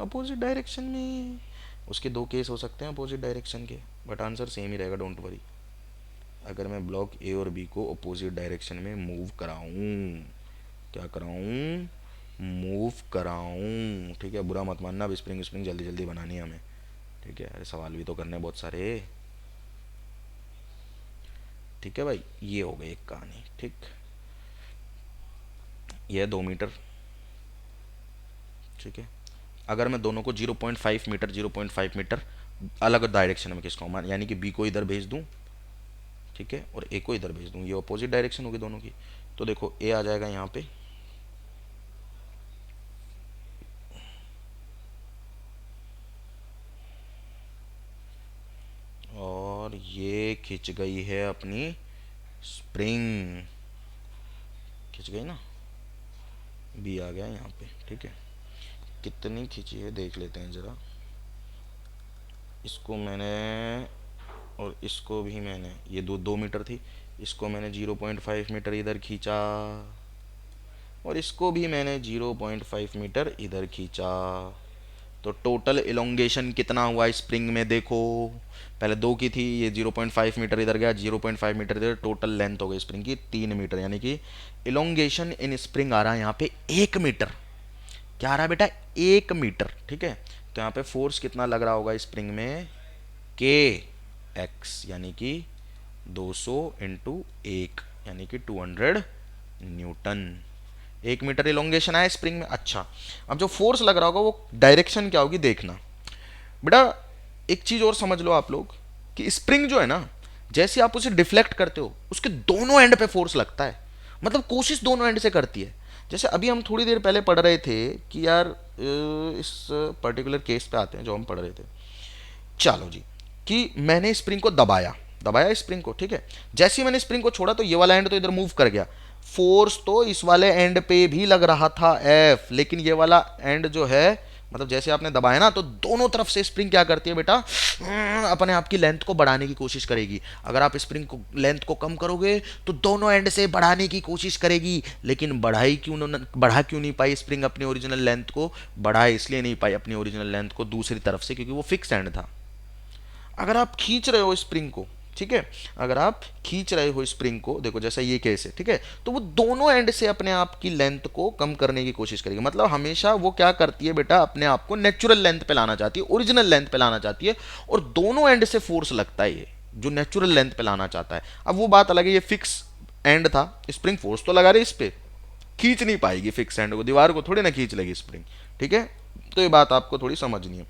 opposite direction में उसके दो केस हो सकते हैं अपोजिट डायरेक्शन के, बट आंसर सेम ही रहेगा, डोंट वरी। अगर मैं ब्लॉक ए और बी को अपोजिट डायरेक्शन में मूव कराऊं, क्या कराऊं, मूव कराऊं, ठीक है, बुरा मत मानना, अब स्प्रिंग स्प्रिंग जल्दी जल्दी बनानी है हमें, ठीक है, अरे सवाल भी तो करने बहुत सारे, ठीक है भाई। ये हो गई एक कहानी, ठीक, ये है 2 मीटर, ठीक है। अगर मैं दोनों को 0.5 मीटर 0.5 मीटर अलग डायरेक्शन में खिसकाऊँ, यानी कि बी को इधर भेज दूँ, ठीक है, और ए को इधर भेज दूँ, ये अपोजिट डायरेक्शन होगी दोनों की। तो देखो ए आ जाएगा यहाँ पे, और ये खिंच गई है अपनी स्प्रिंग, खिंच गई ना, बी आ गया यहाँ पे, ठीक है। कितनी खिंची है देख लेते हैं ज़रा, इसको मैंने और इसको भी मैंने, ये 2 मीटर थी, इसको मैंने 0.5 मीटर इधर खींचा, और इसको भी मैंने 0.5 मीटर इधर खींचा। तो टोटल इलोंगेशन कितना हुआ स्प्रिंग में, देखो पहले 2 की थी, ये 0.5 मीटर इधर गया, 0.5 मीटर इधर, टोटल लेंथ हो गई स्प्रिंग की 3 मीटर, यानी कि इलोंगेशन इन स्प्रिंग आ रहा है यहाँ पे 1 मीटर। क्या आ रहा है बेटा, 1 मीटर, ठीक है। तो यहाँ पे फोर्स कितना लग रहा होगा स्प्रिंग में, के एक्स, यानी कि 200 इंटू 1, यानी कि 200 न्यूटन। 1 मीटर इलोंगेशन आया स्प्रिंग में। अच्छा, अब जो फोर्स लग रहा होगा वो डायरेक्शन क्या होगी देखना बेटा। एक चीज और समझ लो आप लोग कि स्प्रिंग जो है ना, जैसे आप उसे डिफ्लेक्ट करते हो उसके दोनों एंड पे फोर्स लगता है, मतलब कोशिश दोनों एंड से करती है। जैसे अभी हम थोड़ी देर पहले पढ़ रहे थे कि यार इस पर्टिकुलर केस पे आते हैं जो हम पढ़ रहे थे, चलो जी, कि मैंने स्प्रिंग को दबाया, दबाया स्प्रिंग को, ठीक है। जैसे ही मैंने स्प्रिंग को छोड़ा तो ये वाला एंड तो इधर मूव कर गया, फोर्स तो इस वाले एंड पे भी लग रहा था एफ, लेकिन ये वाला एंड जो है, मतलब जैसे आपने दबाया ना तो दोनों तरफ से स्प्रिंग क्या करती है बेटा, अपने आप की लेंथ को बढ़ाने की कोशिश करेगी। अगर आप स्प्रिंग को लेंथ को कम करोगे तो दोनों एंड से बढ़ाने की कोशिश करेगी, लेकिन बढ़ा क्यों नहीं पाई स्प्रिंग अपनी ओरिजिनल लेंथ को, बढ़ा इसलिए नहीं पाई अपनी ओरिजिनल लेंथ को दूसरी तरफ से, क्योंकि वो फिक्स एंड था। अगर आप खींच रहे हो स्प्रिंग को, ठीक है, अगर आप खींच रहे हो स्प्रिंग को, देखो जैसा ये केस है, ठीक है, तो वो दोनों एंड से अपने आप की लेंथ को कम करने की कोशिश करेगी। मतलब हमेशा वो क्या करती है बेटा, अपने आप को नेचुरल लेंथ पे लाना चाहती है, ओरिजिनल लेंथ पे लाना चाहती है, और दोनों एंड से फोर्स लगता है ये जो नेचुरल लेंथ पे लाना चाहता है। अब वो बात अलग है, ये फिक्स एंड था, स्प्रिंग फोर्स तो लगा रही इस पे, खींच नहीं पाएगी फिक्स एंड को, दीवार को थोड़ी ना खींच लेगी स्प्रिंग, ठीक है। तो ये बात आपको थोड़ी समझनी है।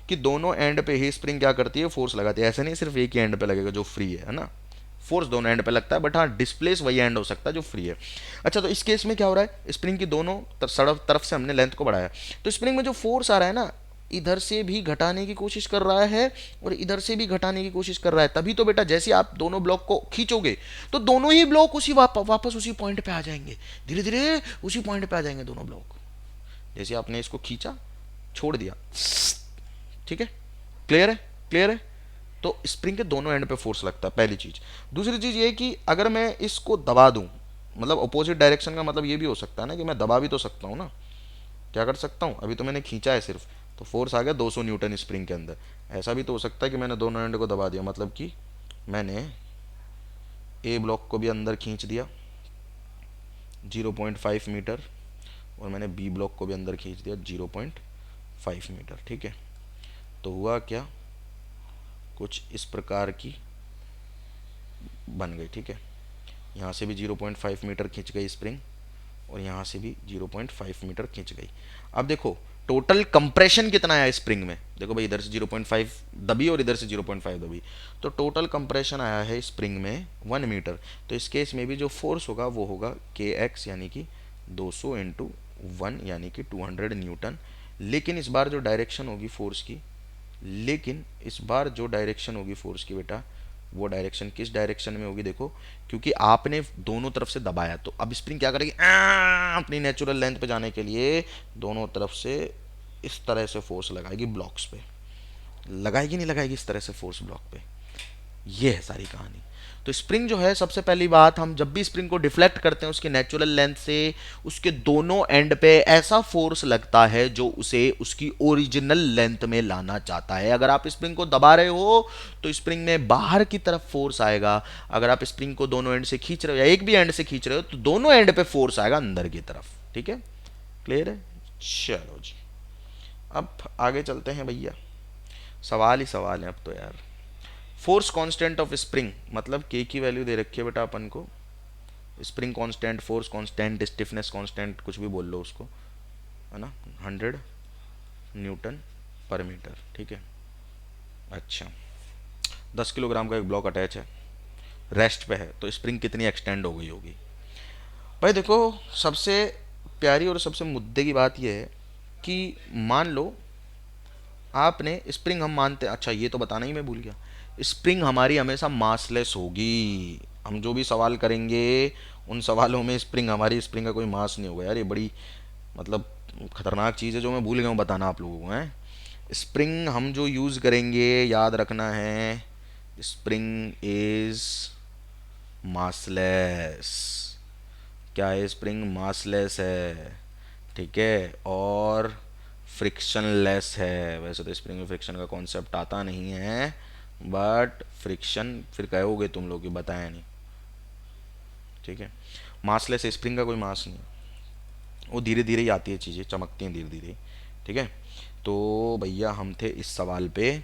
कि दोनों एंड पे ही स्प्रिंग क्या करती है, फोर्स लगाती है। ऐसा नहीं सिर्फ एक ही एंड पे लगेगा जो फ्री है ना, फोर्स दोनों एंड पे लगता है, बट हाँ डिस्प्लेस वही एंड हो सकता है जो फ्री है। अच्छा, तो इस केस में क्या हो रहा है, स्प्रिंग की दोनों तरफ से हमने लेंथ को बढ़ाया, तो स्प्रिंग में जो फोर्स आ रहा है ना, इधर से भी घटाने की कोशिश कर रहा है और इधर से भी घटाने की कोशिश कर रहा है। तभी तो बेटा जैसे आप दोनों ब्लॉक को खींचोगे तो दोनों ही ब्लॉक उसी वापस उसी पॉइंट पे आ जाएंगे, धीरे धीरे उसी पॉइंट पे आ जाएंगे दोनों ब्लॉक। जैसे आपने इसको खींचा, छोड़ दिया, ठीक है, क्लियर है, क्लियर है। तो स्प्रिंग के दोनों एंड पे फोर्स लगता है, पहली चीज। दूसरी चीज ये कि अगर मैं इसको दबा दूं, मतलब अपोजिट डायरेक्शन का मतलब ये भी हो सकता है ना कि मैं दबा भी तो सकता हूँ ना। क्या कर सकता हूँ, अभी तो मैंने खींचा है सिर्फ, तो फोर्स आ गया 200 न्यूटन स्प्रिंग के अंदर। ऐसा भी तो हो सकता है कि मैंने दोनों एंड को दबा दिया, मतलब कि मैंने ए ब्लॉक को भी अंदर खींच दिया 0.5 मीटर, और मैंने बी ब्लॉक को भी अंदर खींच दिया 0.5 मीटर, ठीक है। तो हुआ क्या, कुछ इस प्रकार की बन गई, ठीक है। यहाँ से भी 0.5 मीटर खींच गई स्प्रिंग, और यहाँ से भी 0.5 मीटर खींच गई। अब देखो टोटल कंप्रेशन कितना आया स्प्रिंग में, देखो भाई इधर से 0.5 दबी और इधर से 0.5 दबी, तो टोटल कंप्रेशन आया है स्प्रिंग में 1 मीटर। तो इस केस में भी जो फोर्स होगा वो होगा के एक्स, यानी कि 200 इंटू 1 यानी कि 200 न्यूटन। लेकिन इस बार जो डायरेक्शन होगी फोर्स की, लेकिन इस बार जो डायरेक्शन होगी फोर्स की बेटा, वो डायरेक्शन किस डायरेक्शन में होगी, देखो क्योंकि आपने दोनों तरफ से दबाया, तो अब स्प्रिंग क्या करेगी, अपनी नेचुरल लेंथ पे जाने के लिए दोनों तरफ से इस तरह से फोर्स लगाएगी ब्लॉक्स पे, लगाएगी नहीं लगाएगी इस तरह से फोर्स ब्लॉक पे। ये है सारी कहानी। तो स्प्रिंग जो है, सबसे पहली बात, हम जब भी स्प्रिंग को डिफ्लेक्ट करते हैं उसकी नेचुरल लेंथ से, उसके दोनों एंड पे ऐसा फोर्स लगता है जो उसे उसकी ओरिजिनल लेंथ में लाना चाहता है। अगर आप स्प्रिंग को दबा रहे हो तो स्प्रिंग में बाहर की तरफ फोर्स आएगा, अगर आप स्प्रिंग को दोनों एंड से खींच रहे हो या एक भी एंड से खींच रहे हो तो दोनों एंड पे फोर्स आएगा अंदर की तरफ, ठीक है, क्लियर है। चलो जी, अब आगे चलते हैं भैया, सवाल ही सवाल है अब तो यार। फोर्स कांस्टेंट ऑफ स्प्रिंग, मतलब के की वैल्यू दे रखी है बेटा अपन को, spring constant, force constant, stiffness constant, कुछ भी बोल लो उसको, है ना, 100 न्यूटन पर मीटर, ठीक है। अच्छा, 10 किलोग्राम का एक ब्लॉक अटैच है, रेस्ट पे है, तो स्प्रिंग कितनी एक्सटेंड हो गई होगी। भाई देखो, सबसे प्यारी और सबसे मुद्दे की बात यह है कि मान लो आपने स्प्रिंग, हम मानते, अच्छा ये तो बताना ही मैं भूल गया, स्प्रिंग हमारी हमेशा मासलेस होगी। हम जो भी सवाल करेंगे उन सवालों में स्प्रिंग, हमारी स्प्रिंग का कोई मास नहीं होगा यार, ये बड़ी मतलब खतरनाक चीज़ है जो मैं भूल गया हूँ बताना आप लोगों को, हैं। स्प्रिंग हम जो यूज़ करेंगे, याद रखना है, स्प्रिंग इज़ मासलेस। क्या है, स्प्रिंग मासलेस है, ठीक है, और फ्रिक्शनलेस है। वैसे तो स्प्रिंग में फ्रिक्शन का कॉन्सेप्ट आता नहीं है, बट फ्रिक्शन फिर कहोगे तुम लोग कि बताया नहीं, ठीक है। मासलेस स्प्रिंग का कोई मास नहीं, वो धीरे धीरे ही आती है, चीज़ें चमकती हैं धीरे धीरे, ठीक है। तो भैया हम थे इस सवाल पे,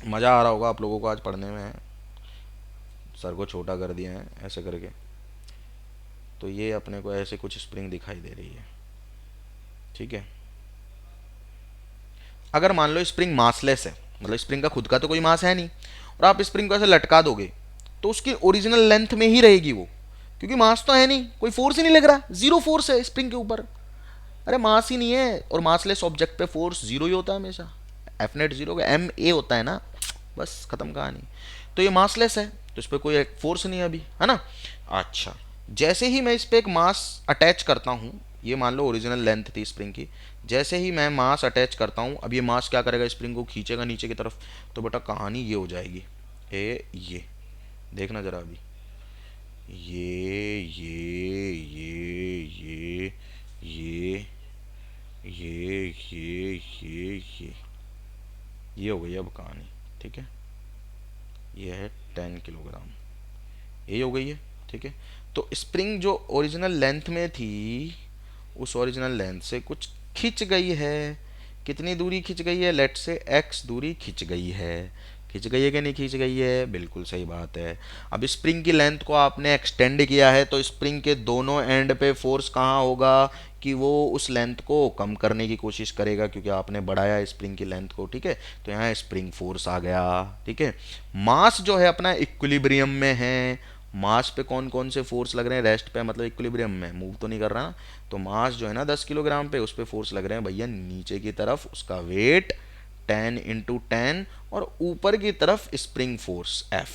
मज़ा आ रहा होगा आप लोगों को आज पढ़ने में, सर को छोटा कर दिया है ऐसे करके। तो ये अपने को ऐसे कुछ स्प्रिंग दिखाई दे रही है, ठीक है। अगर मान लो स्प्रिंग मासलेस है, मतलब स्प्रिंग का खुद का तो कोई मास है नहीं, और आप स्प्रिंग को ऐसे लटका दोगे तो उसकी ओरिजिनल लेंथ में ही रहेगी वो, क्योंकि मास तो है नहीं, कोई फोर्स ही नहीं लग रहा, जीरो फोर्स है स्प्रिंग के ऊपर। अरे मास ही नहीं है, और मासलेस ऑब्जेक्ट पे फोर्स जीरो ही होता है हमेशा, एफ नेट जीरो का एम ए होता है ना, बस खत्म कहानी। तो ये मासलेस है, तो इस पर कोई फोर्स नहीं है अभी, है ना। अच्छा, जैसे ही मैं इस पर एक मास अटैच करता हूँ, ये मान लो ओरिजिनल लेंथ थी स्प्रिंग की, जैसे ही मैं मास अटैच करता हूँ, अब ये मास क्या करेगा, स्प्रिंग को खींचेगा नीचे की तरफ, तो बेटा कहानी ये हो जाएगी, ये देखना जरा अभी, ये ये ये हो गई अब कहानी, ठीक है। ये है 10 किलोग्राम, ये हो गई है, ठीक है। तो स्प्रिंग जो ओरिजिनल लेंथ में थी, उस ओरिजिनल लेंथ से कुछ खिंच गई है, कितनी दूरी खिंच गई है, लेट से x दूरी खिंच गई है, खींच गई है कि नहीं खींच गई है? बिल्कुल सही बात है। अब स्प्रिंग की लेंथ को आपने एक्सटेंड किया है तो स्प्रिंग के दोनों एंड पे फोर्स कहाँ होगा कि वो उस लेंथ को कम करने की कोशिश करेगा, क्योंकि आपने बढ़ाया स्प्रिंग की लेंथ को, ठीक है। तो यहाँ स्प्रिंग फोर्स आ गया, ठीक है। मास जो है अपना इक्विलिब्रियम में है। मास पे कौन कौन से फोर्स लग रहे हैं? रेस्ट पे, मतलब इक्विलिब्रियम में, मूव तो नहीं कर रहा ना। तो मास जो है ना 10 किलोग्राम पे, उस पर फोर्स लग रहे हैं भैया नीचे की तरफ, उसका वेट 10 × 10, और ऊपर की तरफ स्प्रिंग फोर्स F,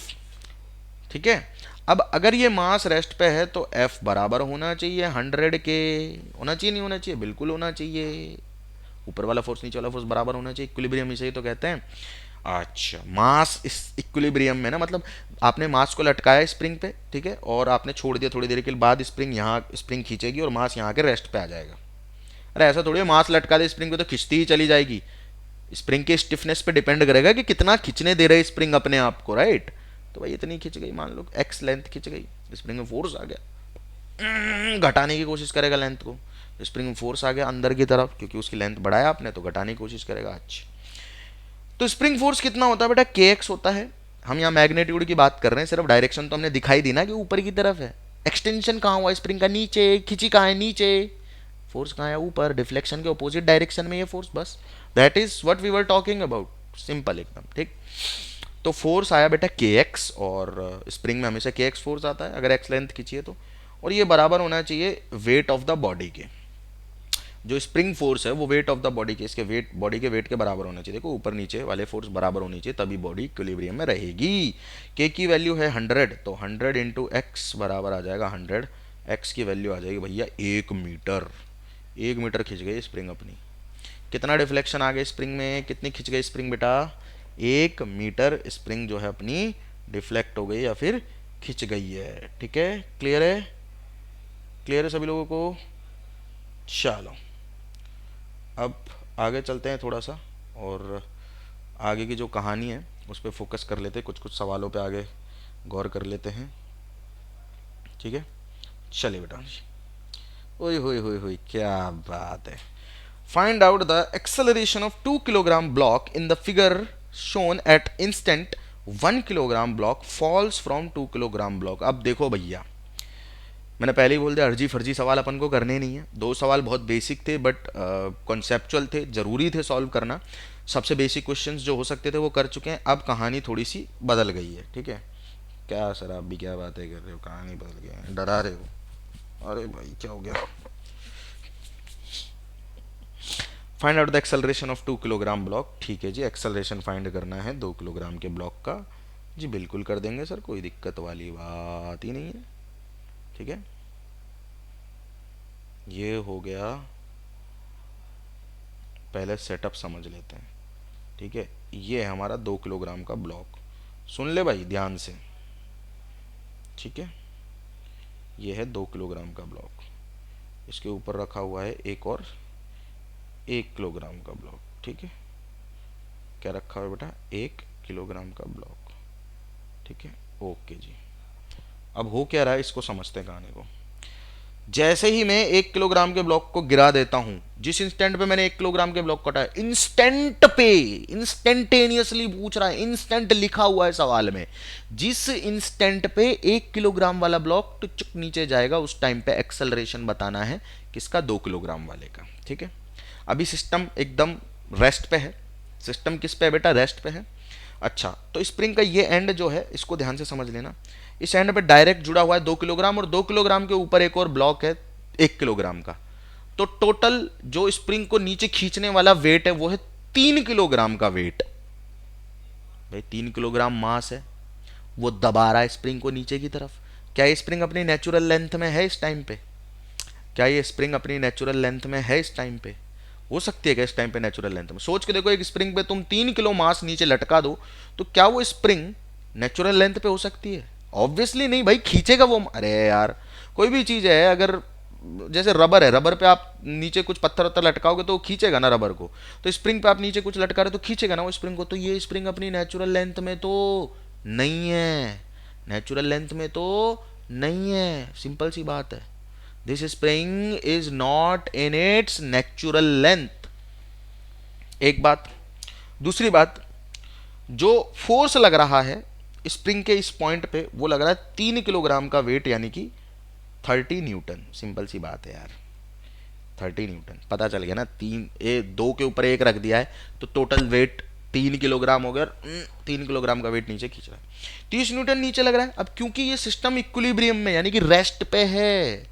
ठीक है। अब अगर ये मास रेस्ट पे है तो F बराबर होना चाहिए 100 के। होना चाहिए नहीं होना चाहिए? बिल्कुल होना चाहिए। ऊपर वाला फोर्स नीचे वाला फोर्स बराबर होना चाहिए, इक्विलिब्रियम इसे ही तो कहते हैं। अच्छा, मास इस इक्विलिब्रियम में ना, मतलब आपने मास को लटकाया स्प्रिंग पे, ठीक है, और आपने छोड़ दिया, थोड़ी देर के बाद स्प्रिंग यहाँ स्प्रिंग खींचेगी और मास यहाँ के रेस्ट पे आ जाएगा। अरे ऐसा थोड़ी है, मास लटका दे स्प्रिंग पे तो खिंचती ही चली जाएगी। स्प्रिंग के स्टिफनेस पे डिपेंड करेगा कि कितना खींचने दे रहे है स्प्रिंग अपने आप को, राइट। तो भाई इतनी खिंच गई, मान लो एक्स लेंथ खिंच गई, स्प्रिंग में फोर्स आ गया, घटाने की कोशिश करेगा लेंथ को, स्प्रिंग में फोर्स आ गया अंदर की तरफ, क्योंकि उसकी लेंथ बढ़ाया आपने तो घटाने की कोशिश करेगा। अच्छा, तो स्प्रिंग फोर्स कितना होता है बेटा? के एक्स होता है। हम यहाँ मैग्नेट्यूड की बात कर रहे हैं, सिर्फ डायरेक्शन तो हमने दिखाई दी ना कि ऊपर की तरफ है। एक्सटेंशन कहाँ हुआ स्प्रिंग का? नीचे। खिंची कहाँ है? नीचे। फोर्स कहाँ है? ऊपर। डिफ्लेक्शन के ऑपोजिट डायरेक्शन में ये फोर्स, बस that is what we were talking about, simple एकदम, ठीक। तो फोर्स आया बेटा के एक्स, और स्प्रिंग में हमेशा के एक्स फोर्स आता है अगर एक्स लेंथ खींचिए तो, और ये बराबर होना चाहिए वेट ऑफ द बॉडी के। जो स्प्रिंग फोर्स है वो वेट ऑफ द बॉडी के, इसके वेट, बॉडी के वेट के बराबर होना चाहिए। देखो ऊपर नीचे वाले फोर्स बराबर होनी चाहिए, तभी बॉडी इक्विलिब्रियम में रहेगी। के की वैल्यू है 100, तो 100 इंटू एक्स बराबर आ जाएगा 100। एक्स की वैल्यू आ जाएगी भैया 1 मीटर। 1 मीटर खिंच गई स्प्रिंग अपनी। कितना डिफ्लेक्शन आ गया स्प्रिंग में? कितनी खिंच गई स्प्रिंग बेटा? 1 मीटर स्प्रिंग जो है अपनी डिफ्लेक्ट हो गई या फिर खिंच गई है, ठीक है। क्लियर है? क्लियर है सभी लोगों को? चलो अब आगे चलते हैं थोड़ा सा, और आगे की जो कहानी है उस पर फोकस कर लेते हैं, कुछ कुछ सवालों पे आगे गौर कर लेते हैं, ठीक है। चलिए बेटा, ओए होए होए होए, क्या बात है। Find out the acceleration of 2 kilogram block in the figure shown at instant 1 kilogram block falls from 2 kilogram block. अब देखो भैया, मैंने पहले ही बोल दिया अर्जी फर्जी सवाल अपन को करने नहीं है। दो सवाल बहुत बेसिक थे बट कॉन्सेप्चुअल थे, जरूरी थे सॉल्व करना। सबसे बेसिक क्वेश्चंस जो हो सकते थे वो कर चुके हैं। अब कहानी थोड़ी सी बदल गई है, ठीक है। क्या सर आप भी क्या बातें कर रहे हो, कहानी बदल गई है, डरा रहे हो? अरे भाई क्या हो गया? Find out the acceleration of 2 kilogram block. ठीक है जी, एक्सेलरेशन फाइंड करना है 2 किलोग्राम के ब्लॉक का। जी बिल्कुल कर देंगे सर, कोई दिक्कत वाली बात ही नहीं है, ठीक है। ये हो गया, पहले सेटअप समझ लेते हैं, ठीक है। ये है हमारा 2 किलोग्राम का ब्लॉक, सुन ले भाई ध्यान से, ठीक है। ये है 2 किलोग्राम का ब्लॉक, इसके ऊपर रखा हुआ है एक और 1 किलोग्राम का ब्लॉक, ठीक है। क्या रखा हुआ है बेटा? 1 किलोग्राम का ब्लॉक, ठीक है। ओके जी, अब हो क्या रहा है इसको समझते हैं कहानी को। जैसे ही मैं 1 किलोग्राम के ब्लॉक को गिरा देता हूं, जिस इंस्टेंट पे मैंने 1 किलोग्राम के ब्लॉक कटा है, इंस्टेंट पे, इंस्टेंटेनियसली पूछ रहा है, इंस्टेंट लिखा हुआ है सवाल में, जिस इंस्टेंट पे 1 किलोग्राम वाला ब्लॉक टुचक नीचे जाएगा उस टाइम पे एक्सेलरेशन बताना है किसका? 2 किलोग्राम वाले का, ठीक है। अभी सिस्टम एकदम रेस्ट पे है। सिस्टम किस पे है बेटा? रेस्ट पे है। अच्छा, तो स्प्रिंग का ये एंड जो है इसको ध्यान से समझ लेना। इस एंड पे डायरेक्ट जुड़ा हुआ है 2 किलोग्राम, और 2 किलोग्राम के ऊपर एक और ब्लॉक है 1 किलोग्राम का। तो टोटल जो स्प्रिंग को नीचे खींचने वाला वेट है वो है 3 किलोग्राम का वेट। भाई 3 किलोग्राम मास है, वो दबा रहा है स्प्रिंग को नीचे की तरफ। क्या ये स्प्रिंग अपनी नेचुरल लेंथ में है इस टाइम पे? क्या ये स्प्रिंग अपनी नेचुरल लेंथ में है इस टाइम पे? हो सकती है क्या इस टाइम पे नेचुरल लेंथ में? सोच के देखो, एक स्प्रिंग पे तुम 3 किलो मास नीचे लटका दो तो क्या वो स्प्रिंग नेचुरल लेंथ पे हो सकती है? ऑब्वियसली नहीं भाई, खींचेगा वो। अरे यार, कोई भी चीज है, अगर जैसे रबर है, रबर पे आप नीचे कुछ पत्थर वत्थर लटकाओगे तो खींचेगा ना रबर को। तो स्प्रिंग पे आप नीचे कुछ लटका रहे तो खींचेगा ना वो स्प्रिंग को। तो ये स्प्रिंग अपनी नेचुरल लेंथ में तो नहीं है, नेचुरल लेंथ में तो नहीं है, सिंपल सी बात है। This spring is not in its natural length. एक बात। दूसरी बात, जो फोर्स लग रहा है स्प्रिंग के इस पॉइंट पे वो लग रहा है 3 किलोग्राम का वेट, यानी कि 30 न्यूटन। सिंपल सी बात है यार, 30 न्यूटन पता चल गया ना। 2 के ऊपर 1 रख दिया है तो टोटल वेट 3 किलोग्राम हो गया। 3 किलोग्राम का वेट नीचे खींच रहा है, 30 न्यूटन नीचे लग रहा है। अब क्योंकि ये सिस्टम इक्विलिब्रियम में यानी कि रेस्ट पे है,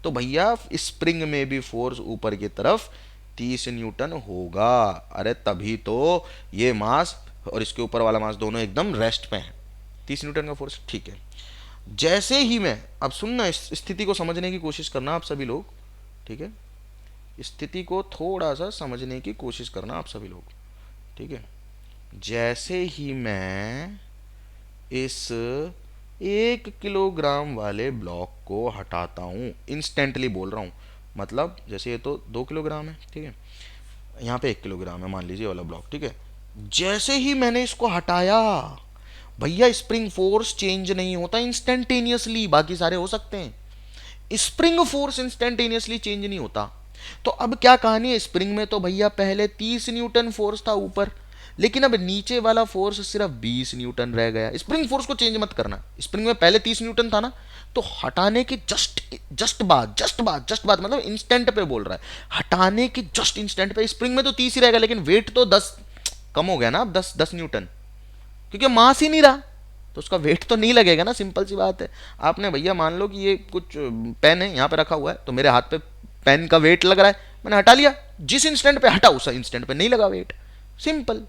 तो भैया स्प्रिंग में भी फोर्स ऊपर की तरफ 30 न्यूटन होगा। अरे तभी तो ये मास और इसके ऊपर वाला मास दोनों एकदम रेस्ट पे हैं। 30 न्यूटन का फोर्स, ठीक है। जैसे ही मैं, अब सुनना, इस स्थिति को समझने की कोशिश करना आप सभी लोग, ठीक है। स्थिति को थोड़ा सा समझने की कोशिश करना आप सभी लोग, ठीक है। जैसे ही मैं इस 1 किलोग्राम वाले ब्लॉक को हटाता हूँ, इंस्टेंटली बोल रहा हूँ, मतलब जैसे ये तो 2 किलोग्राम है, ठीक है, यहाँ पे 1 किलोग्राम है मान लीजिए वाला ब्लॉक, ठीक है। जैसे ही मैंने इसको हटाया भैया स्प्रिंग फोर्स चेंज नहीं होता इंस्टेंटेनियसली, बाकी सारे हो सकते हैं, स्प्रिंग फोर्स इंस्टेंटेनियसली चेंज नहीं होता। तो अब क्या कहानी है, स्प्रिंग में तो भैया पहले 30 न्यूटन फोर्स था ऊपर, लेकिन अब नीचे वाला फोर्स सिर्फ 20 न्यूटन रह गया। स्प्रिंग फोर्स को चेंज मत करना, स्प्रिंग में पहले 30 न्यूटन था ना, तो हटाने के जस्ट बाद मतलब इंस्टेंट पे बोल रहा है, हटाने के जस्ट इंस्टेंट पे स्प्रिंग में तो 30 ही रहेगा, लेकिन वेट तो 10 कम हो गया ना, अब 10 न्यूटन, क्योंकि मास ही नहीं रहा, तो उसका वेट तो नहीं लगेगा ना। सिंपल सी बात है। आपने भैया मान लो कि ये कुछ पेन है यहाँ पे रखा हुआ है, तो मेरे हाथ पे पेन का वेट लग रहा है, मैंने हटा लिया, जिस इंस्टेंट पे हटा उस इंस्टेंट पे नहीं लगा वेट, सिंपल।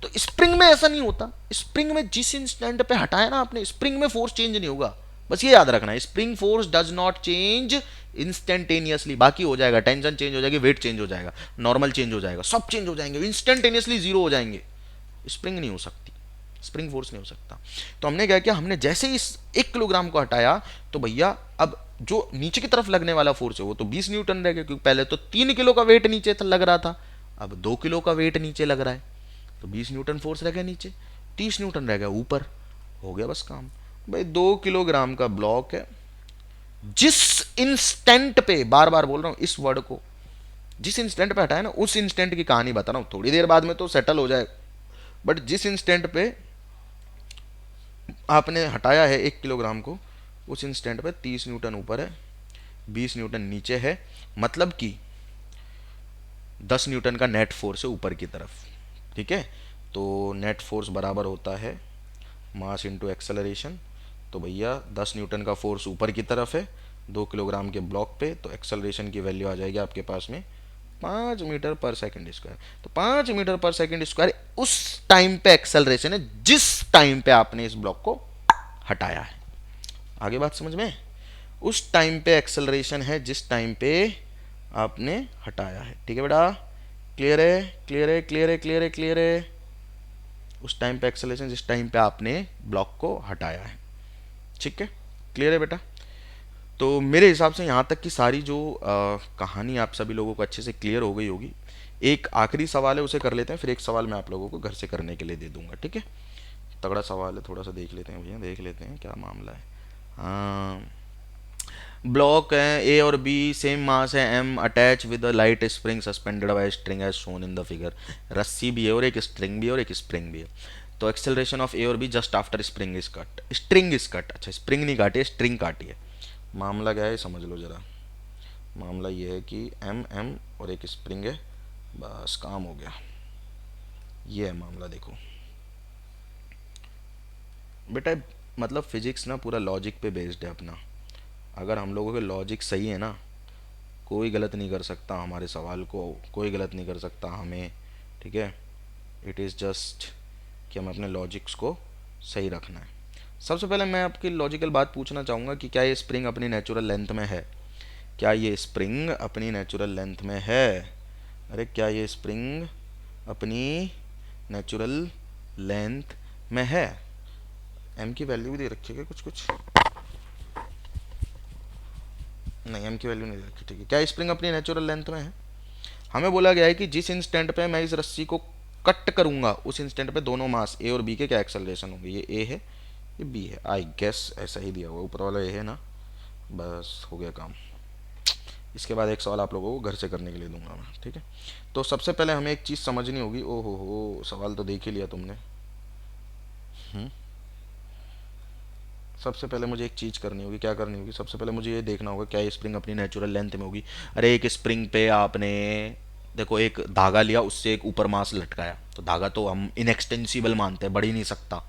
तो स्प्रिंग में ऐसा नहीं होता, स्प्रिंग में जिस इंस्टेंट पे हटाया ना आपने, स्प्रिंग में फोर्स चेंज नहीं होगा, बस ये याद रखना है, spring force does not change instantaneously. बाकी हो जाएगा, टेंशन चेंज हो जाएगी, वेट चेंज हो जाएगा, नॉर्मल चेंज हो जाएगा, सब चेंज हो जाएंगे, इंस्टेंटेनियसली जीरो हो जाएंगे, स्प्रिंग नहीं हो सकती, स्प्रिंग फोर्स नहीं हो सकता। तो हमने क्या किया, हमने जैसे ही इस 1 किलोग्राम को हटाया, तो भैया अब जो नीचे की तरफ लगने वाला फोर्स है वो तो 20 न्यूटन रह गया, क्योंकि पहले तो 3 किलो का वेट नीचे लग रहा था, अब 2 किलो का वेट नीचे लग रहा है, तो 20 न्यूटन फोर्स रह गया नीचे, 30 न्यूटन रह गया ऊपर, हो गया बस काम। भाई 2 किलोग्राम का ब्लॉक है, जिस इंस्टेंट पे, बार बार बोल रहा हूं इस वर्ड को, जिस इंस्टेंट पे हटाया ना, उस इंस्टेंट की कहानी बता रहा हूं, थोड़ी देर बाद में तो सेटल हो जाएगा, बट जिस इंस्टेंट पे आपने हटाया है 1 किलोग्राम को, उस इंस्टेंट पे 30 न्यूटन ऊपर है, 20 न्यूटन नीचे है, मतलब कि 10 न्यूटन का नेट फोर्स है ऊपर की तरफ, ठीक है। तो नेट फोर्स बराबर होता है मास इंटू एक्सेलरेशन। तो भैया 10 न्यूटन का फोर्स ऊपर की तरफ है 2 किलोग्राम के ब्लॉक पे, तो एक्सेलरेशन की वैल्यू आ जाएगी आपके पास में 5 मीटर पर सेकेंड स्क्वायर। तो 5 मीटर पर सेकेंड स्क्वायर उस टाइम पे एक्सेलरेशन है जिस टाइम पे आपने इस ब्लॉक को हटाया है। आगे बात समझ में, उस टाइम पे एक्सेलरेशन है जिस टाइम पे आपने हटाया है, ठीक है बेटा, क्लियर है, क्लियर है, क्लियर है, क्लियर है, क्लियर है। उस टाइम पे एक्सेलरेशन जिस टाइम पे आपने ब्लॉक को हटाया है, ठीक है, क्लियर है बेटा। तो मेरे हिसाब से यहाँ तक की सारी जो कहानी आप सभी लोगों को अच्छे से क्लियर हो गई होगी। एक आखिरी सवाल है, उसे कर लेते हैं, फिर एक सवाल मैं आप लोगों को घर से करने के लिए दे दूंगा, ठीक है। तगड़ा सवाल है, थोड़ा सा देख लेते हैं भैया, देख लेते हैं क्या मामला है। हाँ, ब्लॉक है ए और बी, सेम मास है M, attach with a light spring suspended by string as shown in the figure. रस्सी भी है और एक स्ट्रिंग भी है और एक स्प्रिंग भी है। तो एक्सेलरेशन ऑफ ए और be just after spring is cut, string is cut, अच्छा स्प्रिंग नहीं काटी है, स्ट्रिंग काटी है। मामला क्या है समझ लो ज़रा। मामला ये है कि एम एम और एक स्प्रिंग है, बस काम हो गया। ये है मामला, देखो बेटा, मतलब फिजिक्स ना पूरा लॉजिक पे बेस्ड है अपना। अगर हम लोगों के लॉजिक सही है ना, कोई गलत नहीं कर सकता हमारे सवाल को, कोई गलत नहीं कर सकता हमें, ठीक है। इट इज़ जस्ट कि हमें अपने लॉजिक्स को सही रखना है। सबसे पहले मैं आपकी लॉजिकल बात पूछना चाहूँगा कि क्या ये स्प्रिंग अपनी नेचुरल लेंथ में है? क्या ये स्प्रिंग अपनी नेचुरल लेंथ में है? अरे क्या ये स्प्रिंग अपनी नेचुरल लेंथ में है? एम की वैल्यू भी दे रखी है कुछ कुछ, नहीं एम की वैल्यू नहीं दे रखी, ठीक है। क्या स्प्रिंग अपनी नेचुरल लेंथ में है? हमें बोला गया है कि जिस इंस्टेंट पे मैं इस रस्सी को कट करूंगा उस इंस्टेंट पे दोनों मास ए और बी के क्या एक्सेलरेशन होंगे। ये ए है, ये बी है, आई गेस ऐसा ही दिया हुआ, ऊपर वाला ए है ना, बस हो गया काम। इसके बाद एक सवाल आप लोगों को घर से करने के लिए दूंगा मैं, ठीक है। तो सबसे पहले हमें एक चीज़ समझनी होगी। ओ हो, सवाल तो देख ही लिया तुमने, हम्म। सबसे पहले मुझे एक चीज़ करनी होगी, क्या करनी होगी, सबसे पहले मुझे ये देखना होगा क्या ये स्प्रिंग अपनी नेचुरल लेंथ में होगी। अरे एक स्प्रिंग पे आपने देखो एक धागा लिया, उससे एक ऊपर मास लटकाया, तो धागा तो हम इनएक्सटेंसिबल मानते हैं, बढ़ ही नहीं सकता।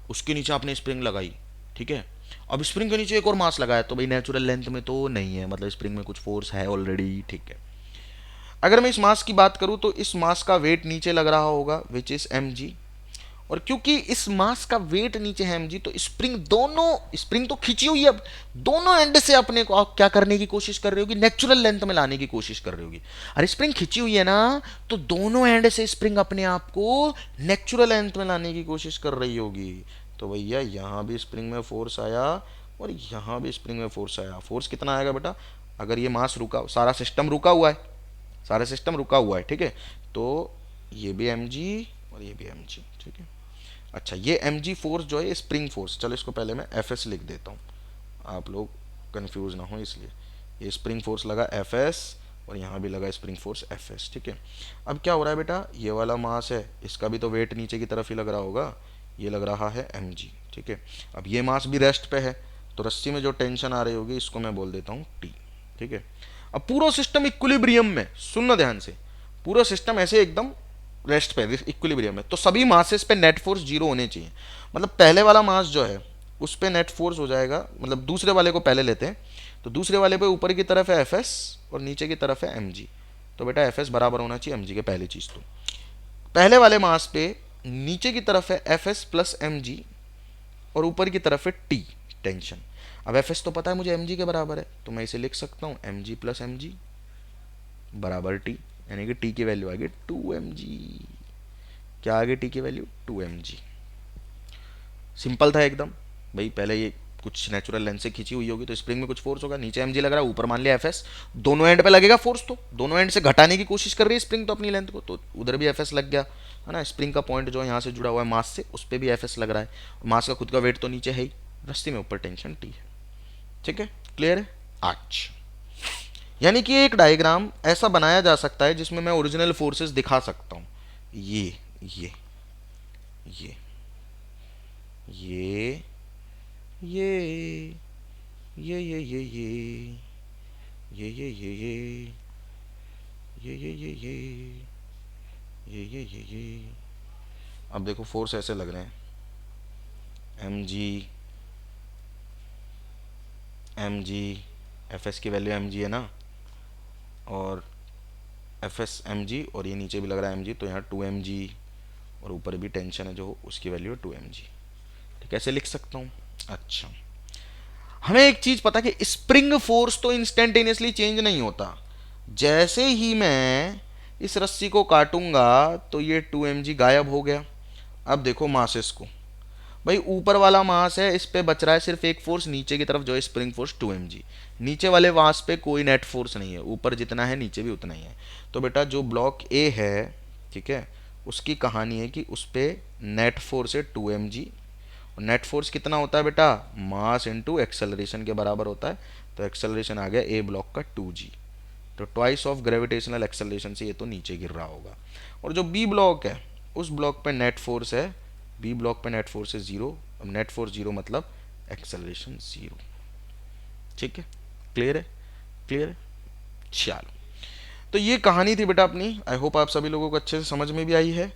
उसके नीचे आपने स्प्रिंग लगाई, ठीक है। अब स्प्रिंग के नीचे एक और मास लगाया, तो भाई नेचुरल लेंथ में तो नहीं है, मतलब स्प्रिंग में कुछ फोर्स है ऑलरेडी, ठीक है। अगर मैं इस मास की बात करूं तो इस मास का वेट नीचे लग रहा होगा विच इज एम जी। और क्योंकि इस मास का वेट नीचे है एम जी, तो स्प्रिंग दोनों स्प्रिंग तो खींची हुई है, अब दोनों एंड से अपने को आप क्या करने की कोशिश कर रही होगी, नेचुरल लेंथ में लाने की कोशिश कर रही होगी। अरे स्प्रिंग खींची हुई है ना, तो दोनों एंड से स्प्रिंग अपने आप को नेचुरल लेंथ में लाने की कोशिश कर रही होगी। तो भैया यहाँ भी स्प्रिंग में फोर्स आया और यहाँ भी स्प्रिंग में फोर्स आया। फोर्स कितना आएगा बेटा, अगर ये मास रुका, सारा सिस्टम रुका हुआ है, सारा सिस्टम रुका हुआ है, ठीक है। तो ये भी एम जी और ये भी एम जी, ठीक है। अच्छा ये एम जी फोर्स जो है स्प्रिंग फोर्स, चलो इसको पहले मैं एफ एस लिख देता हूँ, आप लोग कंफ्यूज ना हो इसलिए। ये स्प्रिंग फोर्स लगा एफ एस और यहाँ भी लगा स्प्रिंग फोर्स एफ एस, ठीक है। अब क्या हो रहा है बेटा, ये वाला मास है, इसका भी तो वेट नीचे की तरफ ही लग रहा होगा, ये लग रहा है एम जी, ठीक है। अब ये मास भी रेस्ट पे है, तो रस्सी में जो टेंशन आ रही होगी इसको मैं बोल देता हूँ टी, ठीक है। अब पूरा सिस्टम इक्विलिब्रियम में, सुनना ध्यान से, पूरा सिस्टम ऐसे एकदम रेस्ट पे इक्विलिब्रियम में, तो सभी मासेस पे नेट फोर्स जीरो होने चाहिए। मतलब पहले वाला मास जो है उस पे नेट फोर्स हो जाएगा, मतलब दूसरे वाले को पहले लेते हैं, तो दूसरे वाले पे ऊपर की तरफ है एफ एस और नीचे की तरफ है एम जी। तो बेटा एफ एस बराबर होना चाहिए एम जी के, पहली चीज़ तो पहले वाले मास पे नीचे की तरफ है F S plus M G और ऊपर की तरफ है टी टेंशन। अब एफ एस तो पता है मुझे एम जी के बराबर है, तो मैं इसे लिख सकता हूँ M G plus M G बराबर टी, यानी कि टी की वैल्यू आ गई 2 mg। क्या आ गई टी की वैल्यू 2 mg। सिंपल था एकदम। भाई पहले ये कुछ नेचुरल लेंथ से खींची हुई होगी, तो स्प्रिंग में कुछ फोर्स होगा, नीचे एम जी लग रहा है, ऊपर मान लिया एफ एस, दोनों एंड पे लगेगा फोर्स, तो दोनों एंड से घटाने की कोशिश कर रही है स्प्रिंग तो अपनी लेंथ को, तो उधर भी एफ एस लग गया है ना। स्प्रिंग का पॉइंट जो है यहाँ से जुड़ा हुआ है मास से, उस पर भी एफ एस लग रहा है, मास का खुद का वेट तो नीचे है ही, रस्सी में ऊपर टेंशन टी है, ठीक है। क्लियर है आज। यानी कि एक डायग्राम ऐसा बनाया जा सकता है जिसमें मैं ओरिजिनल फोर्सेस दिखा सकता हूँ, ये ये ये ये ये ये ये ये ये ये ये ये ये। अब देखो फोर्स ऐसे लग रहे हैं, एम जी एफ एस की वैल्यू एम जी है ना, और एफ एस एम जी, और ये नीचे भी लग रहा है एम जी, तो यहाँ 2 mg, और ऊपर भी टेंशन है जो उसकी वैल्यू है 2 mg, ठीक है। ऐसे लिख सकता हूँ। अच्छा हमें एक चीज पता कि स्प्रिंग फोर्स तो इंस्टेंटेनियसली चेंज नहीं होता, जैसे ही मैं इस रस्सी को काटूंगा तो ये 2 mg गायब हो गया। अब देखो मासेस को, भाई ऊपर वाला मास है, इस पे बच रहा है सिर्फ एक फोर्स नीचे की तरफ जो है स्प्रिंग फोर्स 2 mg। नीचे वाले मास पे कोई नेट फोर्स नहीं है, ऊपर जितना है नीचे भी उतना ही है। तो बेटा जो ब्लॉक ए है, ठीक है, उसकी कहानी है कि उस पे नेट फोर्स है 2 mg। नेट फोर्स कितना होता है बेटा, मास इनटू एक्सेलरेशन के बराबर होता है, तो एक्सेलरेशन आ गया ए ब्लॉक का 2g, तो ट्वाइस ऑफ ग्रेविटेशनल एक्सेलरेशन से ये तो नीचे गिर रहा होगा। और जो बी ब्लॉक है उस ब्लॉक पे नेट फोर्स है, बी ब्लॉक पे नेट फोर्स है जीरो। अब नेट फोर्स जीरो मतलब एक्सेलरेशन जीरो, ठीक है। क्लियर है, क्लियर है। चलो तो ये कहानी थी बेटा अपनी, आई होप आप सभी लोगों को अच्छे से समझ में भी आई है।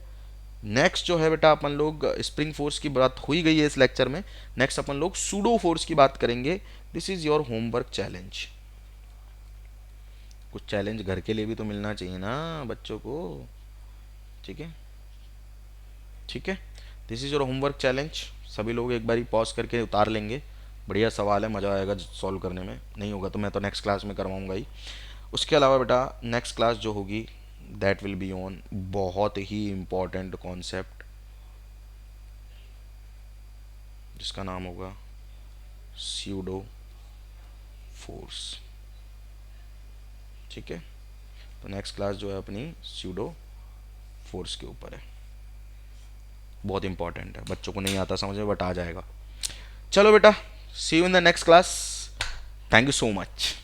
नेक्स्ट जो है बेटा अपन लोग स्प्रिंग फोर्स की बात हुई गई है इस लेक्चर में, नेक्स्ट अपन लोग सूडो फोर्स की बात करेंगे। This is your homework challenge. कुछ चैलेंज घर के लिए भी तो मिलना चाहिए ना बच्चों को, ठीक है, ठीक है। This is your homework challenge, सभी लोग एक बारी पॉज करके उतार लेंगे। बढ़िया सवाल है, मज़ा आएगा सॉल्व करने में, नहीं होगा तो मैं तो नेक्स्ट क्लास में करवाऊंगा ही। उसके अलावा बेटा नेक्स्ट क्लास जो होगी दैट विल बी ऑन बहुत ही इम्पॉर्टेंट कॉन्सेप्ट जिसका नाम होगा स्यूडो फोर्स, ठीक है। तो नेक्स्ट क्लास जो है अपनी स्यूडो फोर्स के ऊपर है, बहुत इंपॉर्टेंट है, बच्चों को नहीं आता समझ में बट आ जाएगा। चलो बेटा, see you in the next class, thank you so much.